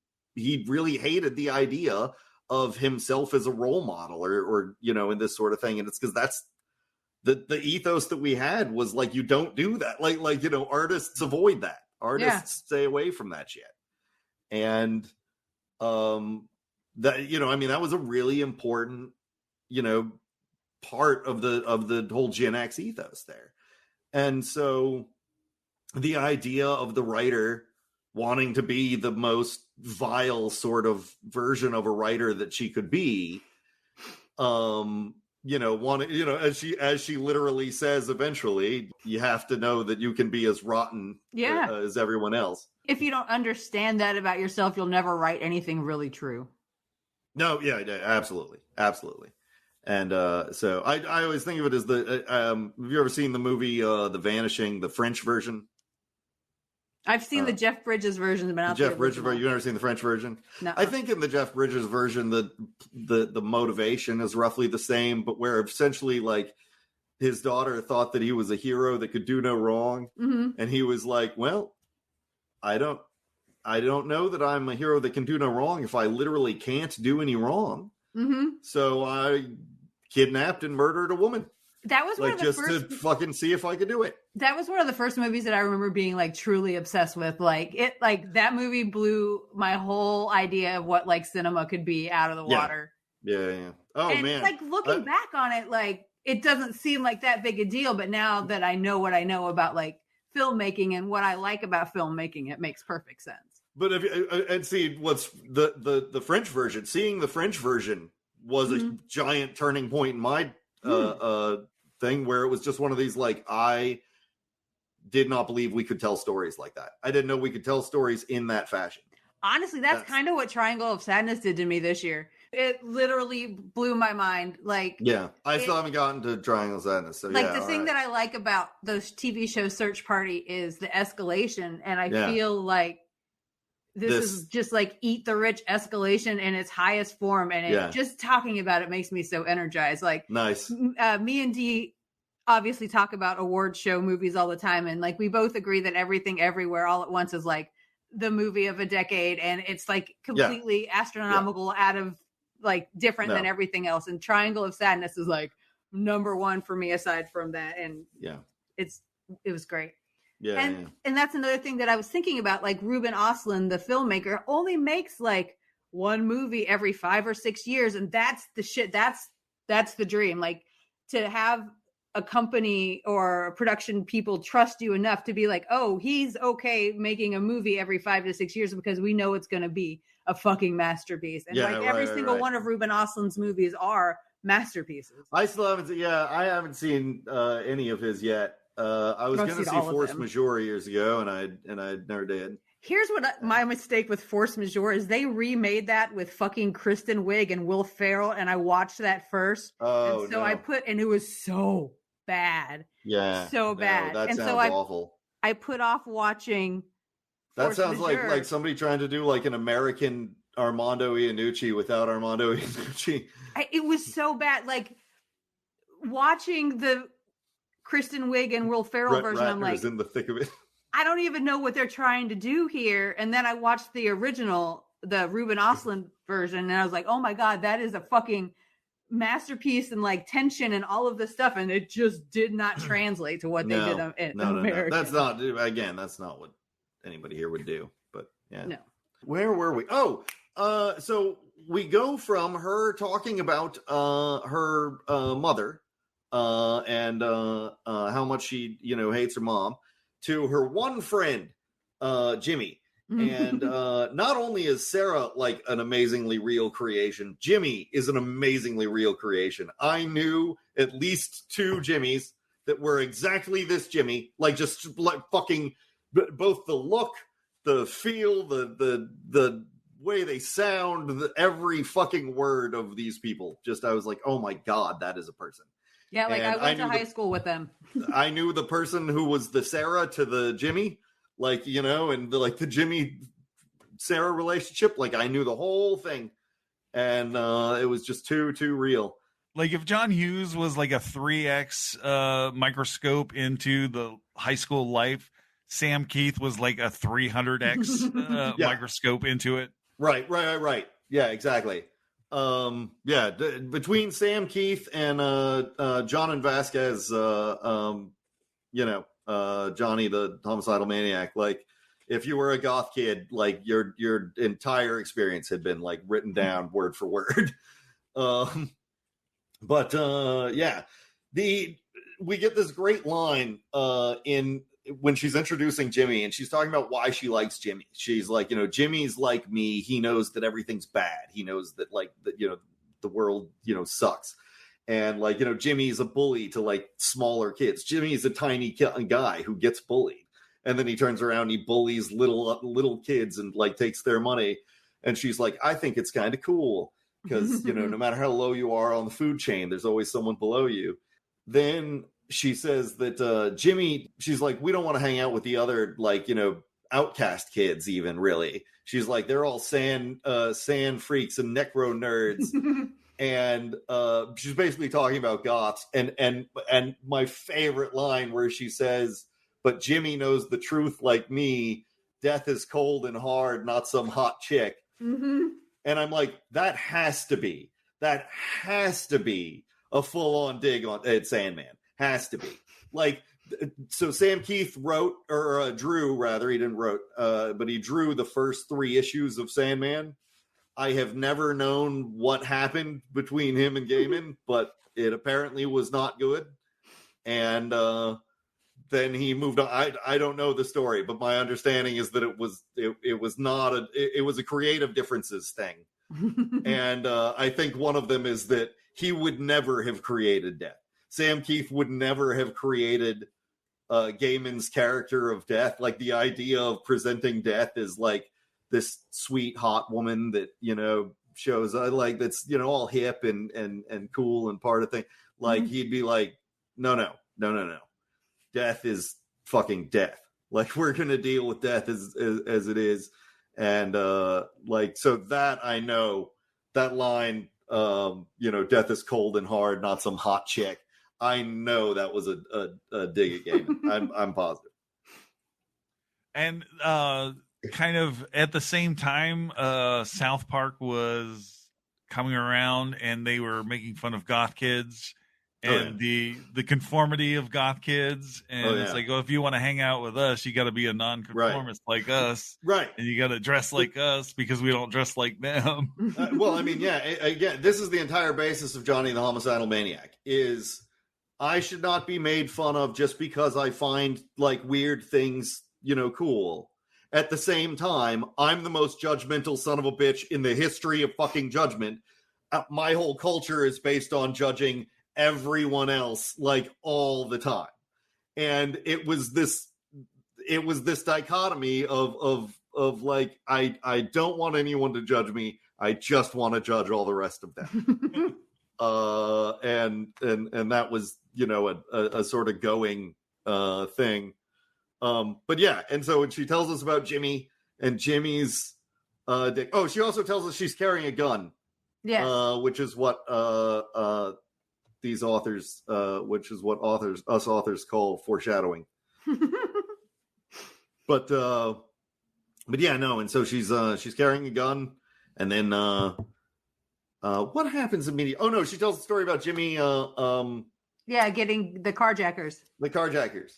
really hated the idea of himself as a role model or in this sort of thing. And it's because that's the ethos that we had was like, you don't do that. Like artists avoid that. Artists stay away from that shit. And that, I mean, that was a really important, part of the whole Gen X ethos there. And so the idea of the writer wanting to be the most vile sort of version of a writer that she could be, as she literally says, eventually you have to know that you can be as rotten as everyone else. If you don't understand that about yourself, you'll never write anything really true. No, yeah, absolutely. And so I always think of it as have you ever seen the movie The Vanishing, the French version? I've seen the Jeff Bridges version, but not Jeff Bridges version. You've never seen the French version? No. I think in the Jeff Bridges version, the motivation is roughly the same, but where essentially like his daughter thought that he was a hero that could do no wrong, and he was like, "Well, I don't know that I'm a hero that can do no wrong if I literally can't do any wrong. So I kidnapped and murdered a woman." That was like one of the just first... to fucking see if I could do it. That was one of the first movies that I remember being like truly obsessed with. Like that movie blew my whole idea of what like cinema could be out of the water. Yeah. Oh, and, man. Like looking back on it, like it doesn't seem like that big a deal. But now that I know what I know about like filmmaking and what I like about filmmaking, it makes perfect sense. But and see what's the French version. Seeing the French version was a giant turning point in my thing, where it was just one of these like, I did not believe we could tell stories like that. I didn't know we could tell stories in that fashion. Honestly, that's kind of what Triangle of Sadness did to me this year. It literally blew my mind. Like, yeah, I still haven't gotten to Triangle of Sadness. So like the thing that I like about those TV shows Search Party is the escalation, and I feel like this is just like Eat the Rich escalation in its highest form, and just talking about it makes me so energized. Like, nice. Me and Dee obviously talk about award show movies all the time, and like we both agree that Everything Everywhere All at Once is like the movie of a decade, and it's like completely astronomical, out of like different than everything else. And Triangle of Sadness is like number one for me aside from that, and it was great. And that's another thing that I was thinking about, like Ruben Östlund, the filmmaker, only makes like one movie every 5 or 6 years. And that's the shit. That's the dream. Like to have a company or production people trust you enough to be like, oh, he's okay making a movie every 5 to 6 years because we know it's going to be a fucking masterpiece. And every single one of Ruben Östlund's movies are masterpieces. I still haven't. I haven't seen any of his yet. I was going to see Force Majeure years ago, and I never did. Here's what my mistake with Force Majeure is: they remade that with fucking Kristen Wiig and Will Ferrell, and I watched that first. Oh, and so and it was so bad. Yeah, so bad. That and sounds so awful. I put off watching. That sounds like somebody trying to do like an American Armando Iannucci without Armando Iannucci. It was so bad. Like watching the Kristen Wiig and Will Ferrell version, I'm like, in the thick of it. I don't even know what they're trying to do here. And then I watched the original, the Ruben Östlund version, and I was like, oh my God, that is a fucking masterpiece, and like tension and all of this stuff. And it just did not translate to what they did in America. That's not what anybody here would do. But yeah. No. Where were we? Oh, so we go from her talking about her mother and how much she hates her mom, to her one friend Jimmy. And not only is Sarah like an amazingly real creation, Jimmy is an amazingly real creation. I knew at least 2 Jimmys that were exactly this Jimmy, like just like fucking both the look, the feel, the way they sound, every fucking word of these people. Just I was like, oh my God, that is a person. Yeah, like I went to high school with them. I knew the person who was the Sarah to the Jimmy, like, and the Jimmy Sarah relationship. Like I knew the whole thing, and it was just too real. Like if John Hughes was like a 3x microscope into the high school life, Sam Keith was like a 300x microscope into it. Right. Yeah, exactly. Between Sam Keith and John and Vasquez, Johnny the homicidal maniac, like if you were a goth kid, like your entire experience had been like written down word for word. We get this great line when she's introducing Jimmy, and she's talking about why she likes Jimmy. She's like, Jimmy's like me. He knows that everything's bad. He knows that the world, sucks. And like, Jimmy's a bully to like smaller kids. Jimmy's a tiny guy who gets bullied. And then he turns around and he bullies little kids and like takes their money. And she's like, I think it's kind of cool. because, you know, no matter how low you are on the food chain, there's always someone below you. Then she says that Jimmy, she's like, we don't want to hang out with the other, like, you know, outcast kids even, really. She's like, they're all sand freaks and necro nerds. And she's basically talking about goths. And my favorite line where she says, but Jimmy knows the truth like me. Death is cold and hard, not some hot chick. Mm-hmm. And I'm like, that has to be a full-on dig at Sandman. Has to be. Like, so Sam Keith drew, rather, he didn't wrote, but he drew the first 3 issues of Sandman. I have never known what happened between him and Gaiman, but it apparently was not good. And then he moved on. I don't know the story, but my understanding is that it was a creative differences thing. And I think one of them is that he would never have created Death. Sam Keith would never have created Gaiman's character of Death. Like, the idea of presenting Death as like this sweet hot woman that, you know, shows like that's, you know, all hip and cool and part of thing. Like, he'd be like, no. Death is fucking death. Like, we're gonna deal with death as it is. And like, so that, I know that line, you know, death is cold and hard, not some hot chick. I know that was a dig at Gaiman. I'm positive. And kind of at the same time, South Park was coming around, and they were making fun of goth kids and the conformity of goth kids. And it's like, if you want to hang out with us, you got to be a nonconformist like us. Right. And you got to dress like us because we don't dress like them. Well, I mean, again, this is the entire basis of Johnny the Homicidal Maniac, is I should not be made fun of just because I find like weird things, you know, cool. At the same time, I'm the most judgmental son of a bitch in the history of fucking judgment. My whole culture is based on judging everyone else like all the time. And it was this dichotomy of like, I don't want anyone to judge me. I just want to judge all the rest of them. And that was, you know, a sort of going thing. But yeah, and so when she tells us about Jimmy and Jimmy's dick. Oh, she also tells us she's carrying a gun. Yeah. Which is what these authors, us authors call foreshadowing. But yeah, no, and so she's carrying a gun, and then what happens immediately? Oh no, she tells the story about Jimmy getting the carjackers. The carjackers.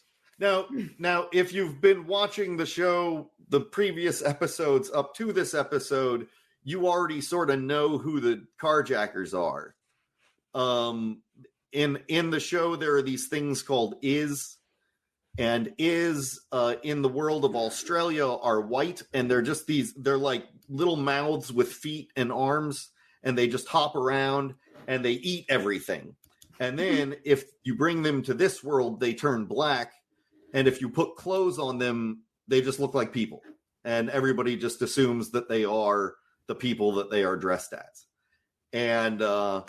Now, if you've been watching the show, the previous episodes up to this episode, you already sort of know who the carjackers are. In the show, there are these things called is, and is in the world of Australia are white, and they're like little mouths with feet and arms, and they just hop around and they eat everything. And then if you bring them to this world, they turn black. And if you put clothes on them, they just look like people. And everybody just assumes that they are the people that they are dressed as. And the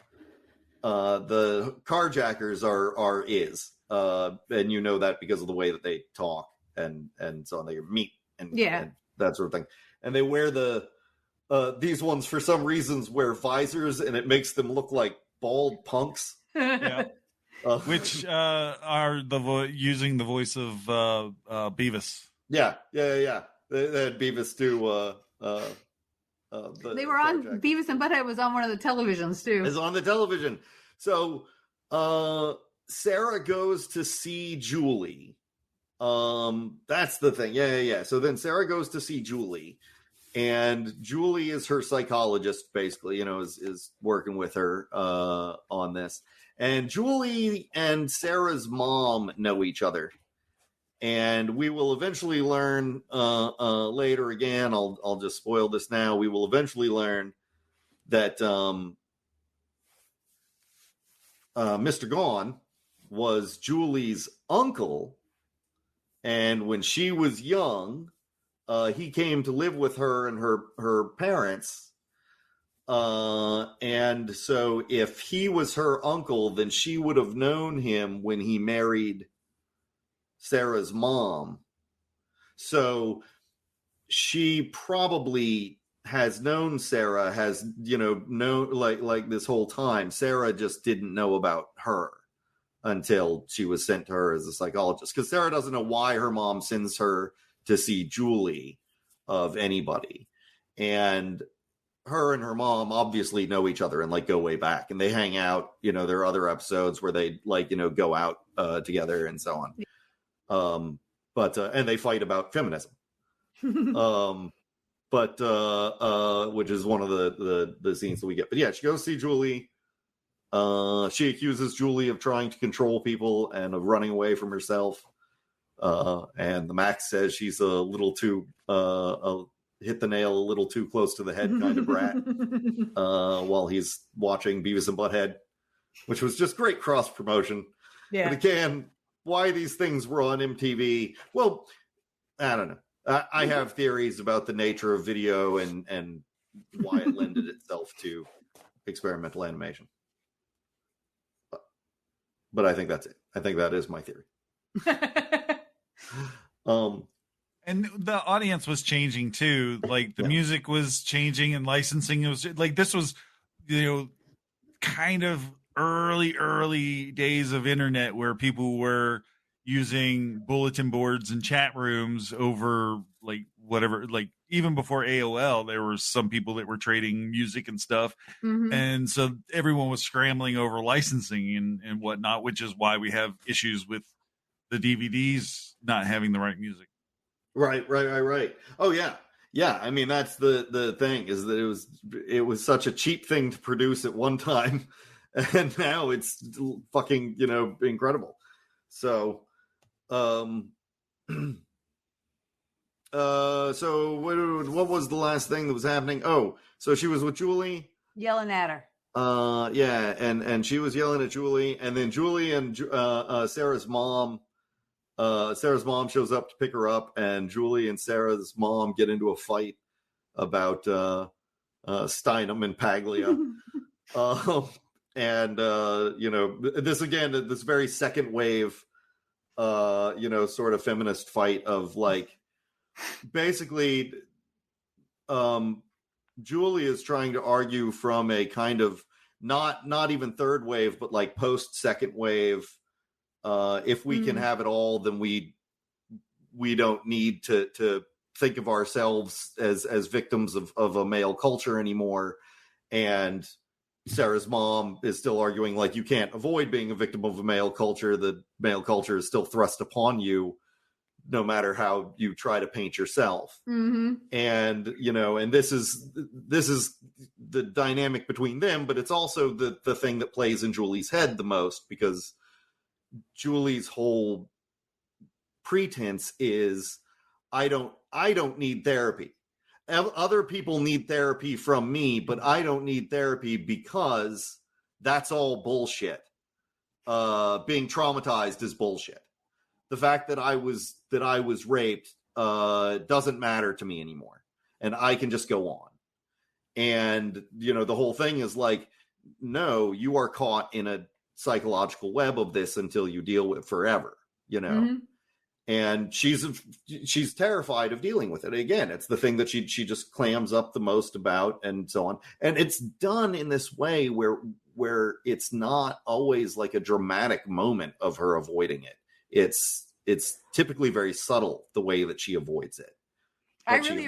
carjackers are is. And you know that because of the way that they talk and so on. They meet and that sort of thing. And they wear these ones, for some reasons, wear visors, and it makes them look like bald punks. Yeah. Which are using the voice of Beavis. Yeah. They had Beavis do. They were on Beavis and Butthead was on one of the televisions too. It's on the television. So Sarah goes to see Julie. That's the thing. Yeah. So then Sarah goes to see Julie, and Julie is her psychologist, basically. You know, is working with her on this. And Julie and Sarah's mom know each other. And we will eventually learn later again, I'll just spoil this now. We will eventually learn that Mr. Gone was Julie's uncle. And when she was young, he came to live with her and her parents. And so if he was her uncle, then she would have known him when he married Sarah's mom. So she probably has known Sarah, has, known like this whole time. Sarah just didn't know about her until she was sent to her as a psychologist. Because Sarah doesn't know why her mom sends her to see Julie of anybody. And her and her mom obviously know each other and like go way back, and they hang out. There are other episodes where they go out together and so on. And they fight about feminism. Which is one of the scenes that we get. But yeah, she goes see Julie. She accuses Julie of trying to control people and of running away from herself. And the Maxx says she's a little too hit the nail a little too close to the head kind of brat while he's watching Beavis and Butthead, which was just great cross promotion. Yeah. But again, why these things were on MTV? Well, I don't know. I have theories about the nature of video and why it lended itself to experimental animation. But I think that's it. I think that is my theory. And the audience was changing too. Like the music was changing and licensing. It was like, this was, kind of early days of internet where people were using bulletin boards and chat rooms over like whatever, like even before AOL, there were some people that were trading music and stuff. Mm-hmm. And so everyone was scrambling over licensing and whatnot, which is why we have issues with the DVDs not having the right music. Right. Oh yeah. Yeah. I mean, that's the thing, is that it was such a cheap thing to produce at one time, and now it's fucking, incredible. So, so what was the last thing that was happening? Oh, so she was with Julie, yelling at her. Yeah. And she was yelling at Julie, and then Julie and, Sarah's mom shows up to pick her up, and Julie and Sarah's mom get into a fight about Steinem and Paglia. This again, this very second wave, sort of feminist fight of like, basically, Julie is trying to argue from a kind of not even third wave, but like post second wave. If we can have it all, then we don't need to think of ourselves as victims of a male culture anymore. And Sarah's mom is still arguing like, you can't avoid being a victim of a male culture. The male culture is still thrust upon you, no matter how you try to paint yourself. Mm-hmm. And, and this is the dynamic between them, but it's also the thing that plays in Julie's head the most, because Julie's whole pretense is, I don't need therapy. Other people need therapy from me, but I don't need therapy because that's all bullshit. Being traumatized is bullshit. The fact that I was raped doesn't matter to me anymore, and I can just go on. And the whole thing is like, no, you are caught in a psychological web of this until you deal with it forever, mm-hmm. And she's terrified of dealing with it. Again, it's the thing that she just clams up the most about, and so on. And it's done in this way where it's not always like a dramatic moment of her avoiding it. It's typically very subtle the way that she avoids it. I really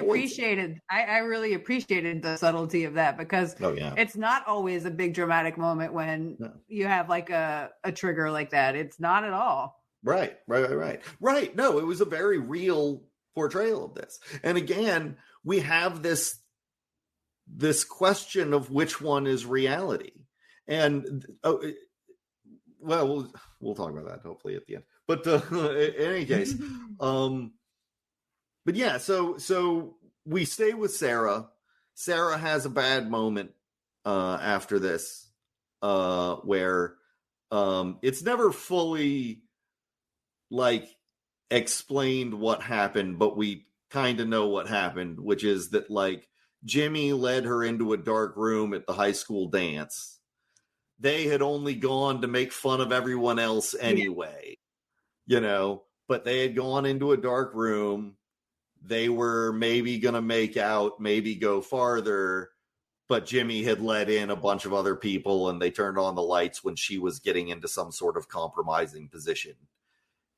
appreciated the subtlety of that, because it's not always a big dramatic moment when you have like a trigger like that. It's not at all. Right. No, it was a very real portrayal of this. And again, we have this question of which one is reality. And we'll talk about that hopefully at the end. But in any case, but yeah, so we stay with Sarah. Sarah has a bad moment after this, where it's never fully like explained what happened, but we kind of know what happened, which is that like Jimmy led her into a dark room at the high school dance. They had only gone to make fun of everyone else anyway, but they had gone into a dark room. They were maybe going to make out, maybe go farther, but Jimmy had let in a bunch of other people and they turned on the lights when she was getting into some sort of compromising position.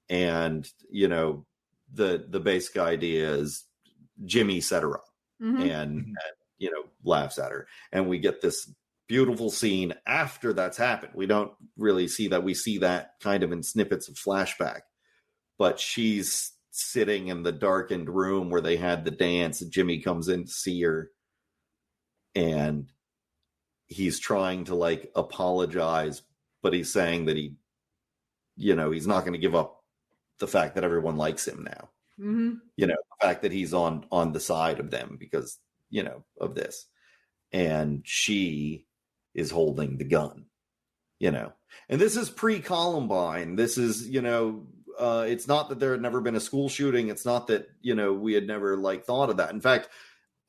And, the basic idea is Jimmy set her up and, laughs at her. And we get this beautiful scene after that's happened. We don't really see that. We see that kind of in snippets of flashback, but she's sitting in the darkened room where they had the dance. Jimmy comes in to see her and he's trying to apologize, but he's saying that he's not going to give up the fact that everyone likes him now. The fact that he's on the side of them because, of this. And she is holding the gun, and this is pre-Columbine. This is, it's not that there had never been a school shooting. It's not that, we had never thought of that. In fact,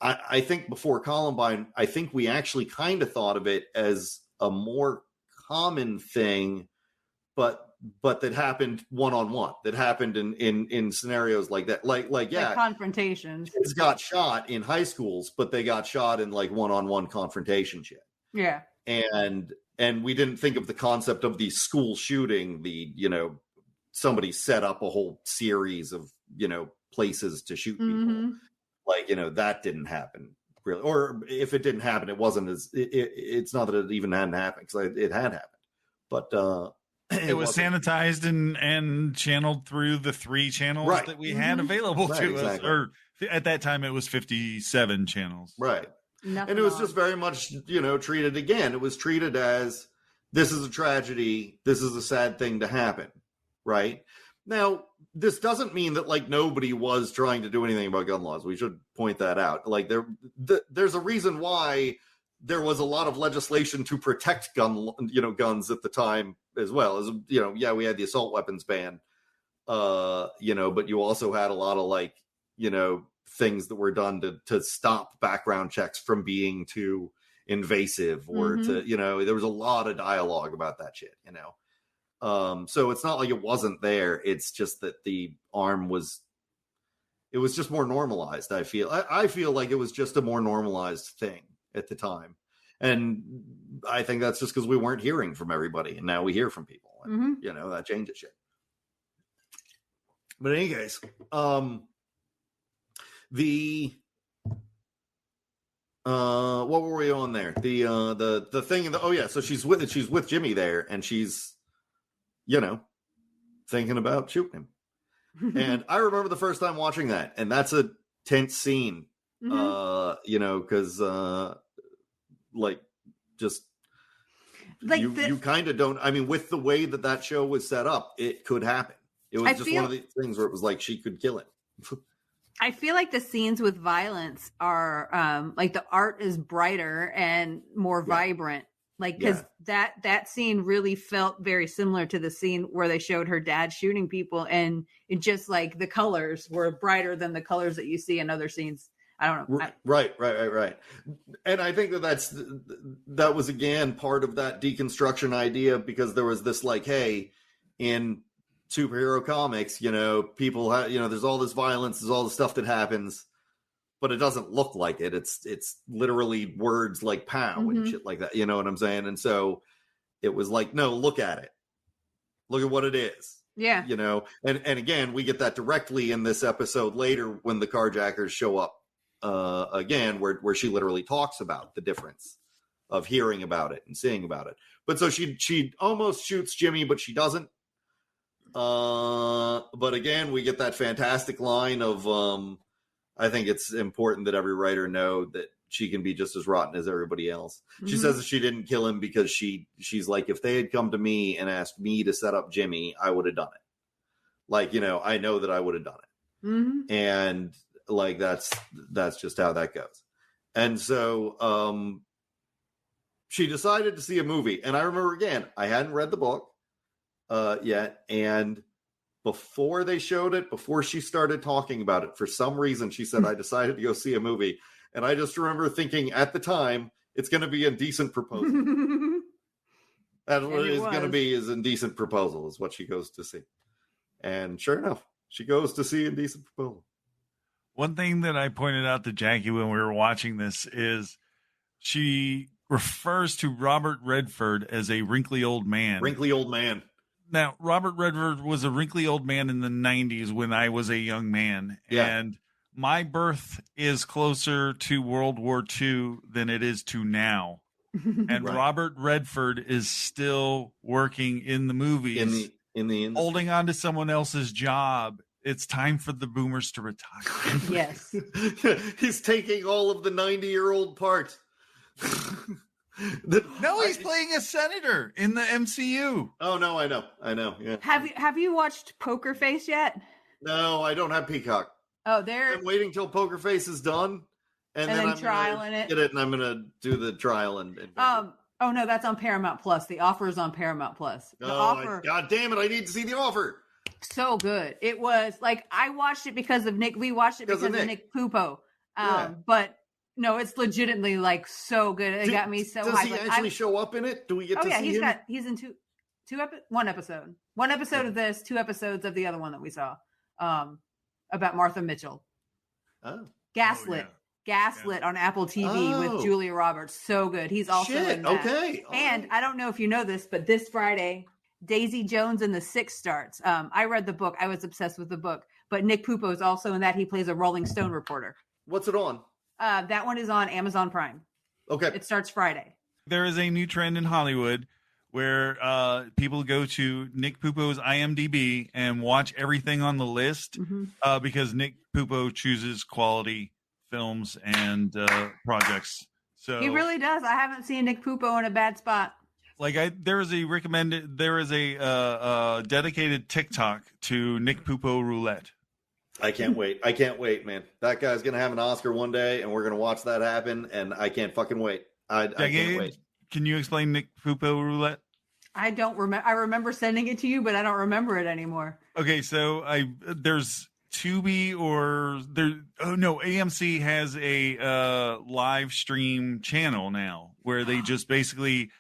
I think before Columbine, I think we actually kind of thought of it as a more common thing, but that happened one-on-one, that happened in scenarios like that. Like confrontations. Kids got shot in high schools, but they got shot in one-on-one confrontation shit. Yeah. And we didn't think of the concept of the school shooting, somebody set up a whole series of, places to shoot people. That didn't happen really. Or if it didn't happen, it wasn't it's not that it even hadn't happened because it had happened. But it was sanitized and channeled through the 3 channels that we had available to us. Or at that time, it was 57 channels. Right. And it was just very much, treated again. It was treated as this is a tragedy. This is a sad thing to happen. Right. Now, this doesn't mean that nobody was trying to do anything about gun laws. We should point that out. There's a reason why there was a lot of legislation to protect guns at the time as well. As we had the assault weapons ban, but you also had a lot of things that were done to stop background checks from being too invasive or to, there was a lot of dialogue about that shit, so it's not like it wasn't there. It's just that the arm it was just more normalized. I feel like it was just a more normalized thing at the time. And I think that's just because we weren't hearing from everybody. And now we hear from people. And, that changes shit. But in any case, what were we on there? The thing so she's with Jimmy there and she's, thinking about shooting him. And I remember the first time watching that, and that's a tense scene, because you kind of don't. I mean, with the way that show was set up, it could happen. It was one of the things where it was she could kill him. I feel like the scenes with violence are the art is brighter and more vibrant. Because that scene really felt very similar to the scene where they showed her dad shooting people, and it just the colors were brighter than the colors that you see in other scenes. I don't know. Right. And I think that was again part of that deconstruction idea, because there was this hey, in superhero comics, people there's all this violence, there's all the stuff that happens, but it doesn't look like it. It's literally words like pow and shit like that. You know what I'm saying? And so it was no, look at it. Look at what it is. Yeah. And again, we get that directly in this episode later when the carjackers show up again, where she literally talks about the difference of hearing about it and seeing about it. But so she almost shoots Jimmy, but she doesn't. But again, we get that fantastic line of, I think it's important that every writer know that she can be just as rotten as everybody else. She says that she didn't kill him because she's if they had come to me and asked me to set up Jimmy, I would have done it. I know that I would have done it. And that's just how that goes. And so, she decided to see a movie. And I remember again, I hadn't read the book, yet. And before they showed it, before she started talking about it, for some reason, she said, I decided to go see a movie. And I just remember thinking at the time, it's going to be Indecent Proposal. That's what it is going to be, is Indecent Proposal is what she goes to see. And sure enough, she goes to see Indecent Proposal. One thing that I pointed out to Jackie when we were watching this is she refers to Robert Redford as a wrinkly old man. Wrinkly old man. Now, Robert Redford was a wrinkly old man in the 90s when I was a young man. Yeah. And my birth is closer to World War II than it is to now. And Right. Robert Redford is still working in the movies, in the industry. holding on to someone else's job. It's time for the boomers to retire. Yes. He's taking all of the 90-year-old parts. No, he's playing a senator in the MCU. Oh no, I know. Yeah. Have you watched Poker Face yet? No, I don't have Peacock. Oh, there. I'm waiting till Poker Face is done, and then I'm trialing gonna get it, and I'm gonna do the trial. And oh no, that's on Paramount Plus. The Offer is on Paramount Plus. The Offer. God damn it! I need to see The Offer. So good. It was like, I watched it because of Nick. We watched it because of Nick Pupo. But no, it's legitimately like so good. It got me so Does hyped. he like, actually show up in it? Do we get to see him? He's in one episode of this, 2 episodes of the other one that we saw, about Martha Mitchell. Oh. Gaslit. Gaslit on Apple TV with Julia Roberts. So good. He's also in that. Okay. And I don't know if you know this, but this Friday, Daisy Jones and the Six starts. I read the book. I was obsessed with the book. But Nick Pupo is also in that. He plays a Rolling Stone reporter. What's it on? That one is on Amazon Prime. Okay. It starts Friday. There is a new trend in Hollywood where people go to Nick Pupo's IMDb and watch everything on the list because Nick Pupo chooses quality films and projects. So he really does. I haven't seen Nick Pupo in a bad spot. Like there is a dedicated TikTok to Nick Pupo roulette. I can't wait, man. That guy's gonna have an Oscar one day, and we're gonna watch that happen. And I can't fucking wait. I can't wait. Can you explain Nick Pupo roulette? I don't remember. I remember sending it to you, but I don't remember it anymore. Okay, so there's Tubi or there. Oh no, AMC has a live stream channel now where they just basically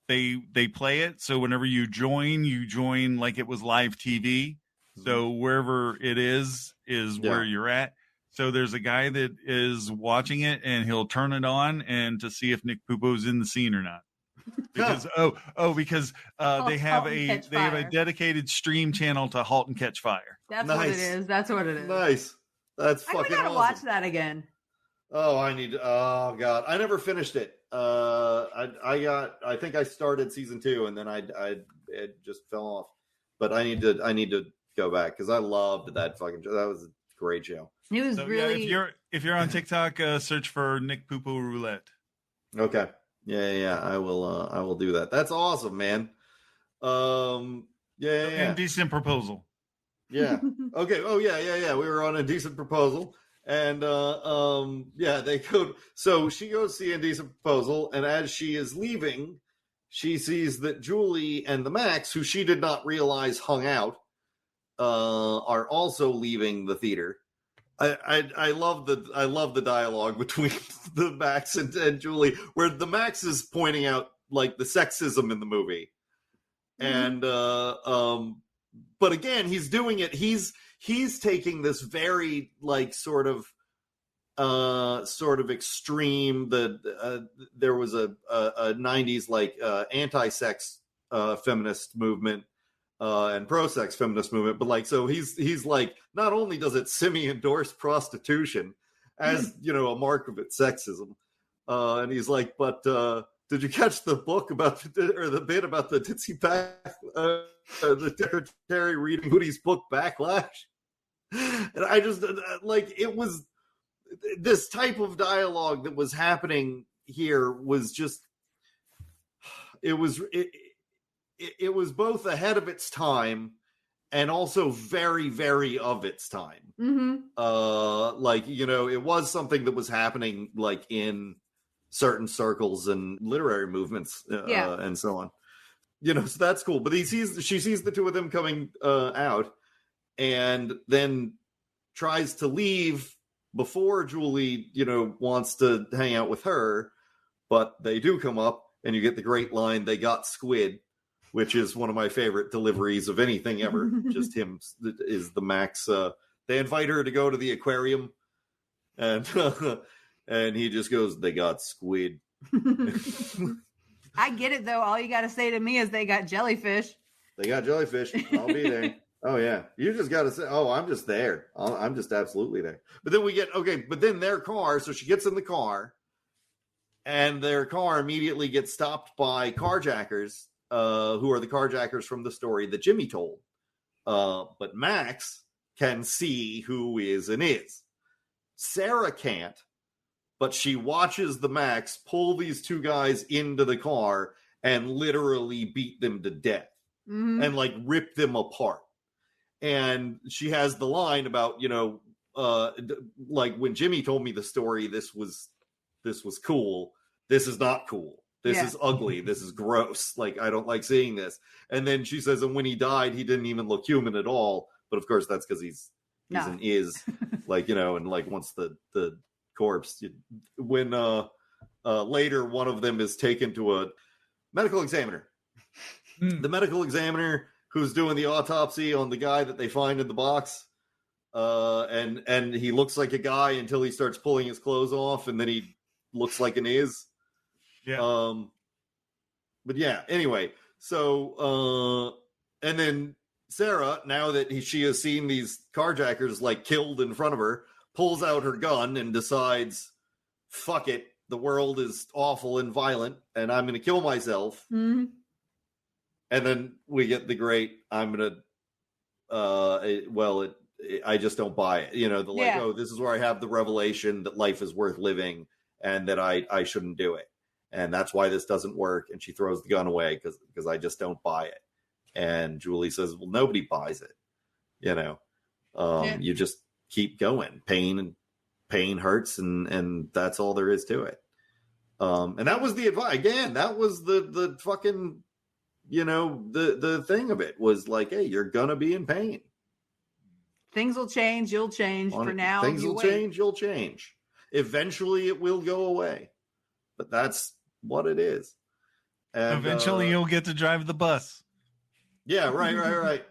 they play it. So whenever you join like it was live TV. So wherever it is where you're at. So there's a guy that is watching it, and he'll turn it on and to see if Nick Pupo's in the scene or not. Because they have a dedicated stream channel to Halt and Catch Fire. That's what it is. That's what it is. Nice. That's fucking I gotta awesome. watch that again. Oh, oh God. I never finished it. I think I started season 2 and then it just fell off. But I need to go back because I loved that fucking show. That was a great show. It was really. Yeah, if you're on TikTok, search for Nick Pupo roulette. Okay. Yeah. I will do that. That's awesome, man. Yeah. Indecent Proposal. Yeah. Okay. Oh yeah. We were on Indecent Proposal, and they go. So she goes see Indecent Proposal, and as she is leaving, she sees that Julie and the Maxx, who she did not realize hung out, are also leaving the theater. I love the dialogue between the Maxx and Julie, where the Maxx is pointing out like the sexism in the movie, and but again, he's doing it. He's taking this very like sort of extreme. There was a 90s like anti-sex feminist movement and pro-sex feminist movement, but like so he's like, not only does it semi-endorse prostitution as a mark of its sexism, and he's like, but did you catch the book about the bit about the Ditsy the secretary reading Hoody's book Backlash? And I just like, it was this type of dialogue that was happening here was just, it was both ahead of its time and also very, very of its time. It was something that was happening like in certain circles and literary movements and so on. So that's cool. But she sees the two of them coming out and then tries to leave before Julie, wants to hang out with her, but they do come up, and you get the great line, "They got squid," which is one of my favorite deliveries of anything ever. Just him is the Maxx. They invite her to go to the aquarium, and and he just goes, "They got squid." I get it, though. All you got to say to me is they got jellyfish. They got jellyfish. I'll be there. Oh, yeah. You just got to say, "Oh, I'm just there. I'm just absolutely there." But then but then their car, so she gets in the car, and their car immediately gets stopped by carjackers, who are the carjackers from the story that Jimmy told. But Maxx can see who is and is. Sarah can't, but she watches the Maxx pull these two guys into the car and literally beat them to death and like rip them apart. And she has the line about, like when Jimmy told me the story, this was cool. This is not cool. This is ugly. This is gross. Like, I don't like seeing this. And then she says, and when he died, he didn't even look human at all. But of course, that's because he's an like, and like once the corpse, when later one of them is taken to a medical examiner. The medical examiner who's doing the autopsy on the guy that they find in the box. And he looks like a guy until he starts pulling his clothes off, and then he looks like an is. Yeah. But yeah, anyway, so and then Sarah, now that she has seen these carjackers like killed in front of her, pulls out her gun and decides, fuck it, the world is awful and violent, and I'm going to kill myself. Mm-hmm. And then we get the great, I'm going to, I just don't buy it. Oh, this is where I have the revelation that life is worth living and that I shouldn't do it. And that's why this doesn't work. And she throws the gun away because I just don't buy it. And Julie says, well, nobody buys it. You just keep going. Pain hurts, and that's all there is to it. And that was the advice. Again, that was the fucking, the thing of it was like, hey, you're going to be in pain. Things will change. You'll change. For now, things will change. You'll change. Eventually, it will go away. But that's what it is. And eventually, you'll get to drive the bus. Yeah, right.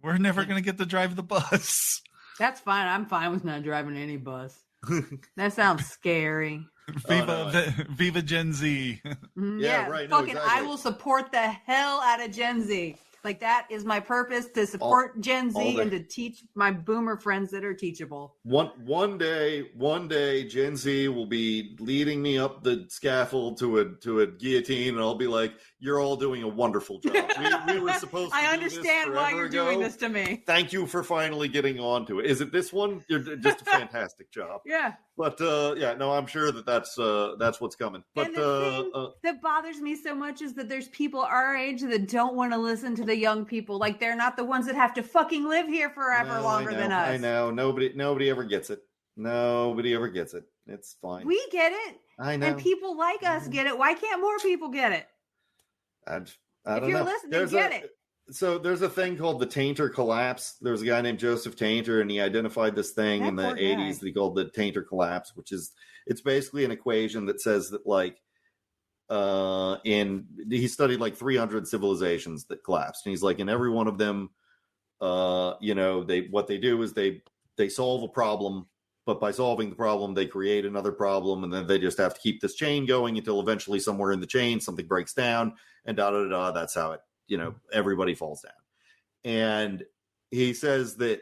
We're never going to get to drive the bus. That's fine. I'm fine with not driving any bus. That sounds scary. Viva Gen Z. Yeah, right. Fucking, exactly. I will support the hell out of Gen Z. Like, that is my purpose, to support Gen Z and to teach my boomer friends that are teachable. One day, Gen Z will be leading me up the scaffold to a guillotine, and I'll be like, "You're all doing a wonderful job. We were supposed to." I understand why you're doing this to me. Thank you for finally getting onto it. Is it this one? You're just a fantastic job. Yeah. But I'm sure that's what's coming. But and the thing that bothers me so much is that there's people our age that don't want to listen to the young people. Like, they're not the ones that have to fucking live here forever longer than us. I know. Nobody ever gets it. Nobody ever gets it. It's fine. We get it. I know. And people like us get it. Why can't more people get it? I don't know. If you're listening, get it. So there's a thing called the Tainter collapse. There's a guy named Joseph Tainter, and he identified this thing in the 80s that he called the Tainter collapse, which is, it's basically an equation that says that, like, he studied like 300 civilizations that collapsed, and he's like, in every one of them, what they do is they solve a problem, but by solving the problem, they create another problem, and then they just have to keep this chain going until eventually somewhere in the chain something breaks down, and that's how it, everybody falls down. And he says that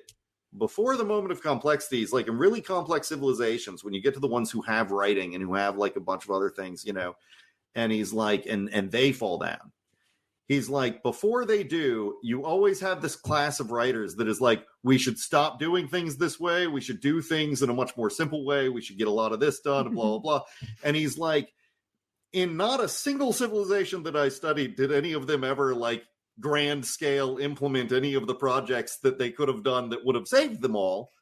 before the moment of complexities, like in really complex civilizations, when you get to the ones who have writing and who have like a bunch of other things, and he's like, and they fall down. He's like, before they do, you always have this class of writers that is like, we should stop doing things this way. We should do things in a much more simple way. We should get a lot of this done, blah, blah, blah. And he's like, in not a single civilization that I studied did any of them ever like grand scale implement any of the projects that they could have done that would have saved them all.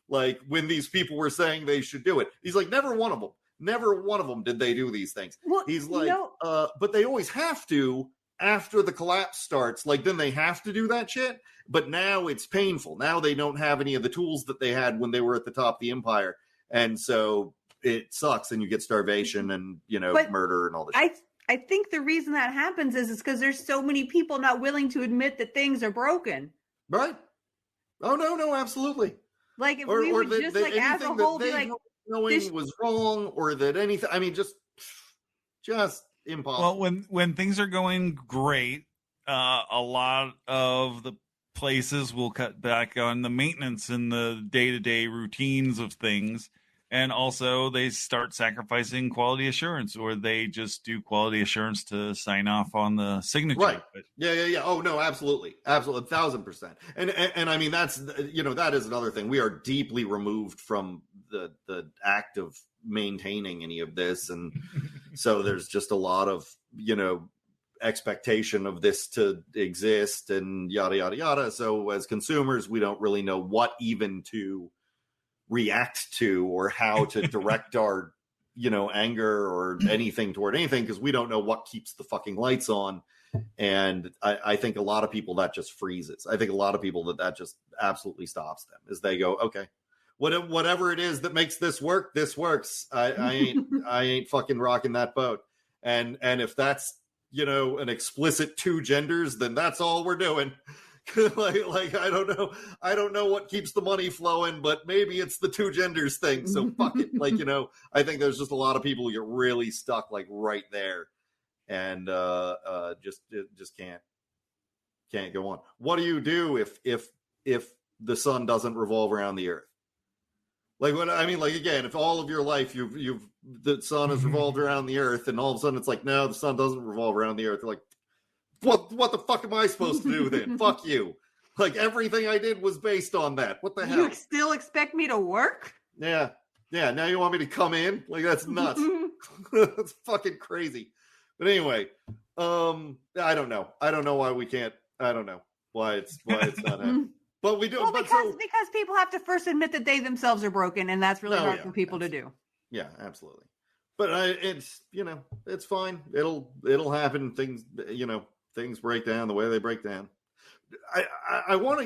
Like when these people were saying they should do it. He's like, never one of them did they do these things. Well, he's like, but they always have to after the collapse starts. Like then they have to do that shit. But now it's painful. Now they don't have any of the tools that they had when they were at the top of the empire. And so it sucks, and you get starvation and, But murder and all this shit. I think the reason that happens is because there's so many people not willing to admit that things are broken. Right. Oh, no, absolutely. Like, if we would just, like, as a whole, be like, knowing was wrong, or that anything, I mean, just impossible. Well, when things are going great, a lot of the places will cut back on the maintenance and the day-to-day routines of things. And also they start sacrificing quality assurance, or they just do quality assurance to sign off on the signature. Right. Yeah. Oh, no, absolutely. 1,000%. And I mean, that's, that is another thing. We are deeply removed from the act of maintaining any of this. And so there's just a lot of, expectation of this to exist and yada, yada, yada. So as consumers, we don't really know what even to react to, or how to direct our, anger or anything toward anything, because we don't know what keeps the fucking lights on. And I think a lot of people, that just freezes. I think a lot of people that just absolutely stops them, as they go, okay, whatever it is that makes this work, this works. I ain't fucking rocking that boat. And if that's, an explicit 2 genders, then that's all we're doing. like I don't know what keeps the money flowing, but maybe it's the 2 genders thing. So fuck it. I think there's just a lot of people who get really stuck like right there, and just can't go on. What do you do if the sun doesn't revolve around the earth? Again, if all of your life the sun has revolved around the earth, and all of a sudden it's like, no, the sun doesn't revolve around the earth. They're like, what the fuck am I supposed to do then? Fuck you. Like, everything I did was based on that. What the hell? You still expect me to work? Yeah. Now you want me to come in? Like, that's nuts. That's fucking crazy. But anyway, I don't know. I don't know why we can't. I don't know why it's not happening. But we do. Well, because people have to first admit that they themselves are broken, and that's really hard for people to do. Yeah, absolutely. But it's it's fine. It'll happen. Things break down the way they break down. I want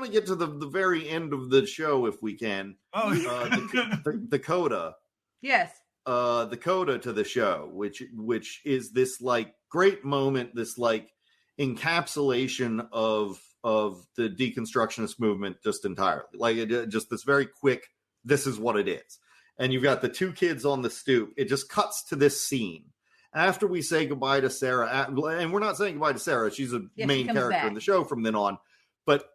to get to the very end of the show if we can. Oh, the coda. Yes. The coda to the show, which is this like great moment, this like encapsulation of the deconstructionist movement just entirely. Like just this very quick, this is what it is. And you've got the 2 kids on the stoop. It just cuts to this scene after we say goodbye to Sarah. And we're not saying goodbye to Sarah. She's a main character in the show from then on. But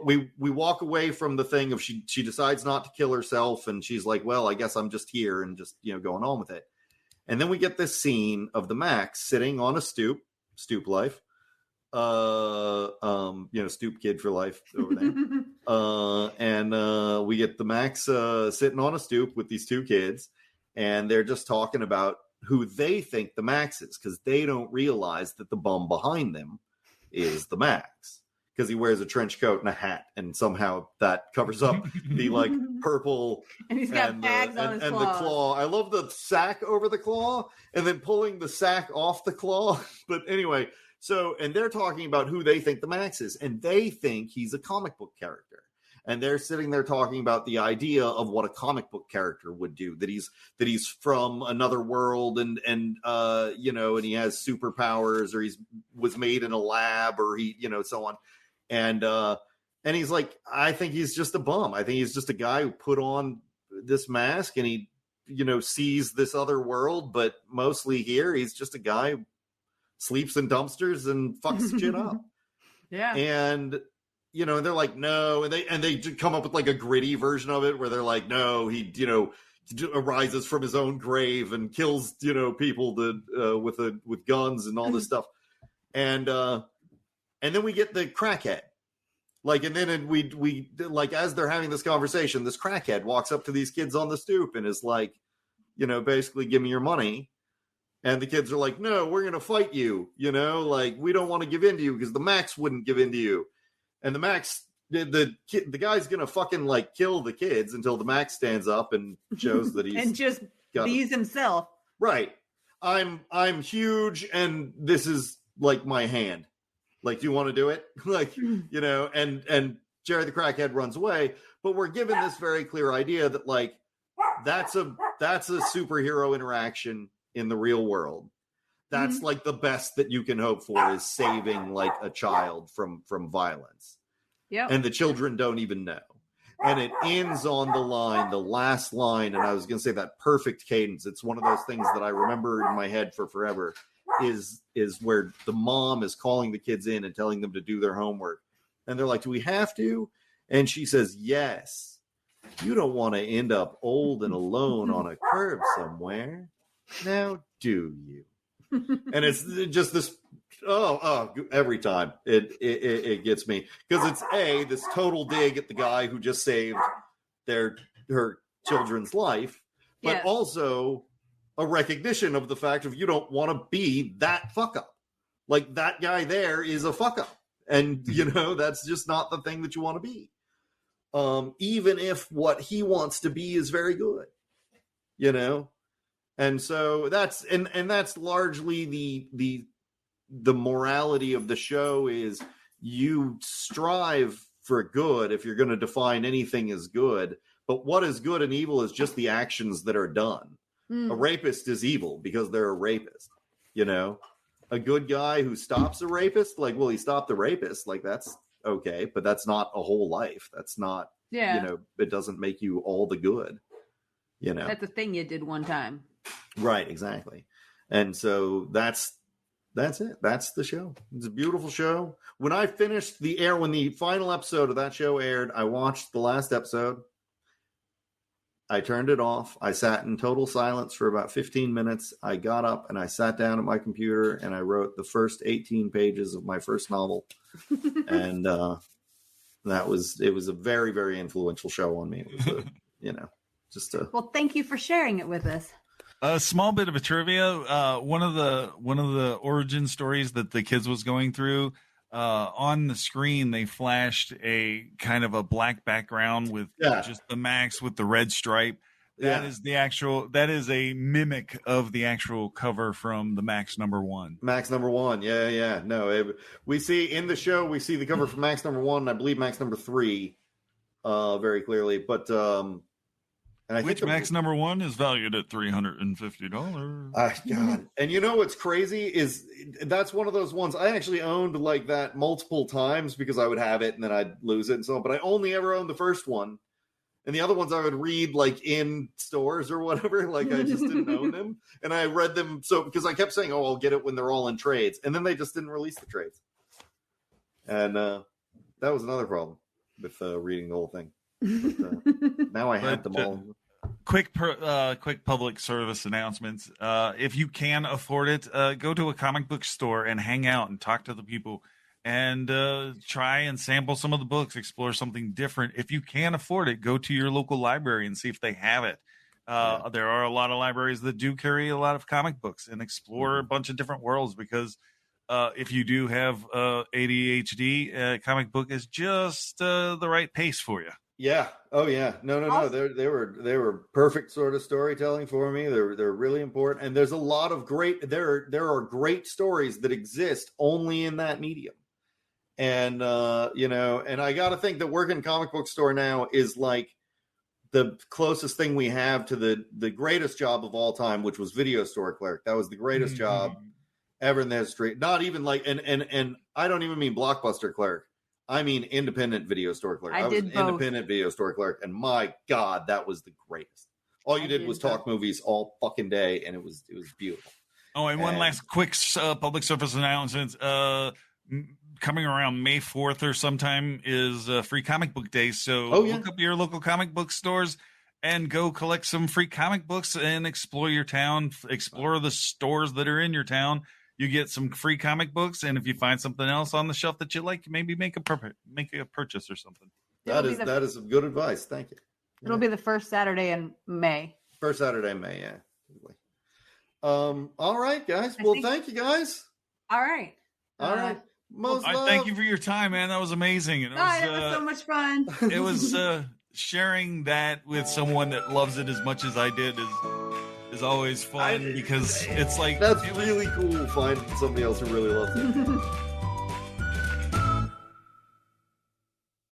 we walk away from the thing of she decides not to kill herself. And she's like, well, I guess I'm just here and just, going on with it. And then we get this scene of the Maxx sitting on a stoop life. Stoop kid for life over there. And we get the Maxx sitting on a stoop with these 2 kids, and they're just talking about who they think the Maxx is, because they don't realize that the bum behind them is the Maxx, because he wears a trench coat and a hat, and somehow that covers up the like purple and he's got bags on his and the claw. I love the sack over the claw, and then pulling the sack off the claw. But anyway. So, and they're talking about who they think the Maxx is, and they think he's a comic book character. And they're sitting there talking about the idea of what a comic book character would do, that he's from another world and and he has superpowers, or was made in a lab, or so on. And he's like, I think he's just a bum. I think he's just a guy who put on this mask, and he, sees this other world, but mostly here, he's just a guy who sleeps in dumpsters and fucks shit up. Yeah. And they're like, no, and they come up with like a gritty version of it where they're like, no, he arises from his own grave and kills people that with guns and all this stuff. And then we get the crackhead. Like, and then we like, as they're having this conversation, this crackhead walks up to these kids on the stoop and is like, basically, give me your money. And the kids are like, no, we're going to fight you. Like, we don't want to give in to you because the Maxx wouldn't give in to you. And the Maxx, the guy's going to fucking like kill the kids until the Maxx stands up and shows that he's and just bees himself. Right. I'm huge, and this is like my hand. Like, do you want to do it? Like, and Jerry the crackhead runs away. But we're given this very clear idea that like that's a superhero interaction in the real world. That's like the best that you can hope for, is saving like a child from violence. Yeah. And the children don't even know. And it ends on the last line. And I was going to say that perfect cadence. It's one of those things that I remember in my head for forever, is where the mom is calling the kids in and telling them to do their homework. And they're like, do we have to? And she says, yes. You don't want to end up old and alone on a curb somewhere. Now, do you? And it's just this, every time it gets me, because it's this total dig at the guy who just saved her children's life, but also a recognition of the fact of, you don't want to be that fuck up. Like, that guy there is a fuck up, and that's just not the thing that you want to be. Even if what he wants to be is very good, and so that's largely the morality of the show, is you strive for good if you're going to define anything as good. But what is good and evil is just the actions that are done. A rapist is evil because they're a rapist. A good guy who stops a rapist, like, well, he stopped the rapist, like, that's okay, but that's not a whole life. That's not, it doesn't make you all the good. That's a thing you did one time. Right, exactly. And so that's it. That's the show. It's a beautiful show. When I finished when the final episode of that show aired, I watched the last episode. I turned it off. I sat in total silence for about 15 minutes. I got up and I sat down at my computer and I wrote the first 18 pages of my first novel. And it was a very, very influential show on me. It was well, thank you for sharing it with us. A small bit of a trivia. One of the origin stories that the kids was going through, on the screen, they flashed a kind of a black background with just the Maxx with the red stripe. That is a mimic of the actual cover from the Maxx #1. Maxx #1. Yeah. No, we see in the show, we see the cover from Maxx #1, and I believe Maxx #3, very clearly. But, and which Maxx #1 is valued at $350. God. And what's crazy is that's one of those ones I actually owned like that multiple times, because I would have it and then I'd lose it and so on. But I only ever owned the first one, and the other ones I would read like in stores or whatever. Like, I just didn't own them, and I read them because I kept saying, I'll get it when they're all in trades, and then they just didn't release the trades, and that was another problem with reading the whole thing. But, now I have them all. Quick public service announcements. If you can afford it, go to a comic book store and hang out and talk to the people and try and sample some of the books, explore something different. If you can afford it, go to your local library and see if they have it. There are a lot of libraries that do carry a lot of comic books, and explore a bunch of different worlds, because if you do have ADHD, a comic book is just the right pace for you. Yeah. Oh, yeah. No. They were perfect sort of storytelling for me. They're really important, and there's a lot of great. There are great stories that exist only in that medium, and and I got to think that working comic book store now is like the closest thing we have to the greatest job of all time, which was video store clerk. That was the greatest job ever in the history. Not even like, and I don't even mean Blockbuster clerk. I mean independent video store clerk. I was an independent video store clerk, and my God, that was the greatest. All you did was talk movies all fucking day, and it was beautiful. Oh, and one last quick public service announcement. Coming around May 4th or sometime is Free Comic Book Day. So look up your local comic book stores and go collect some free comic books and explore your town, explore the stores that are in your town. You get some free comic books, and if you find something else on the shelf that you like, maybe make a purchase or something. That is some good advice. Thank you. It'll be the first Saturday in May. First Saturday in May, yeah. All right, guys. Well, thank you, guys. All right. Thank you for your time, man. That was amazing. And that was so much fun. It was sharing that with someone that loves it as much as I did is always fun, because it's like that's really cool finding somebody else who really loves it.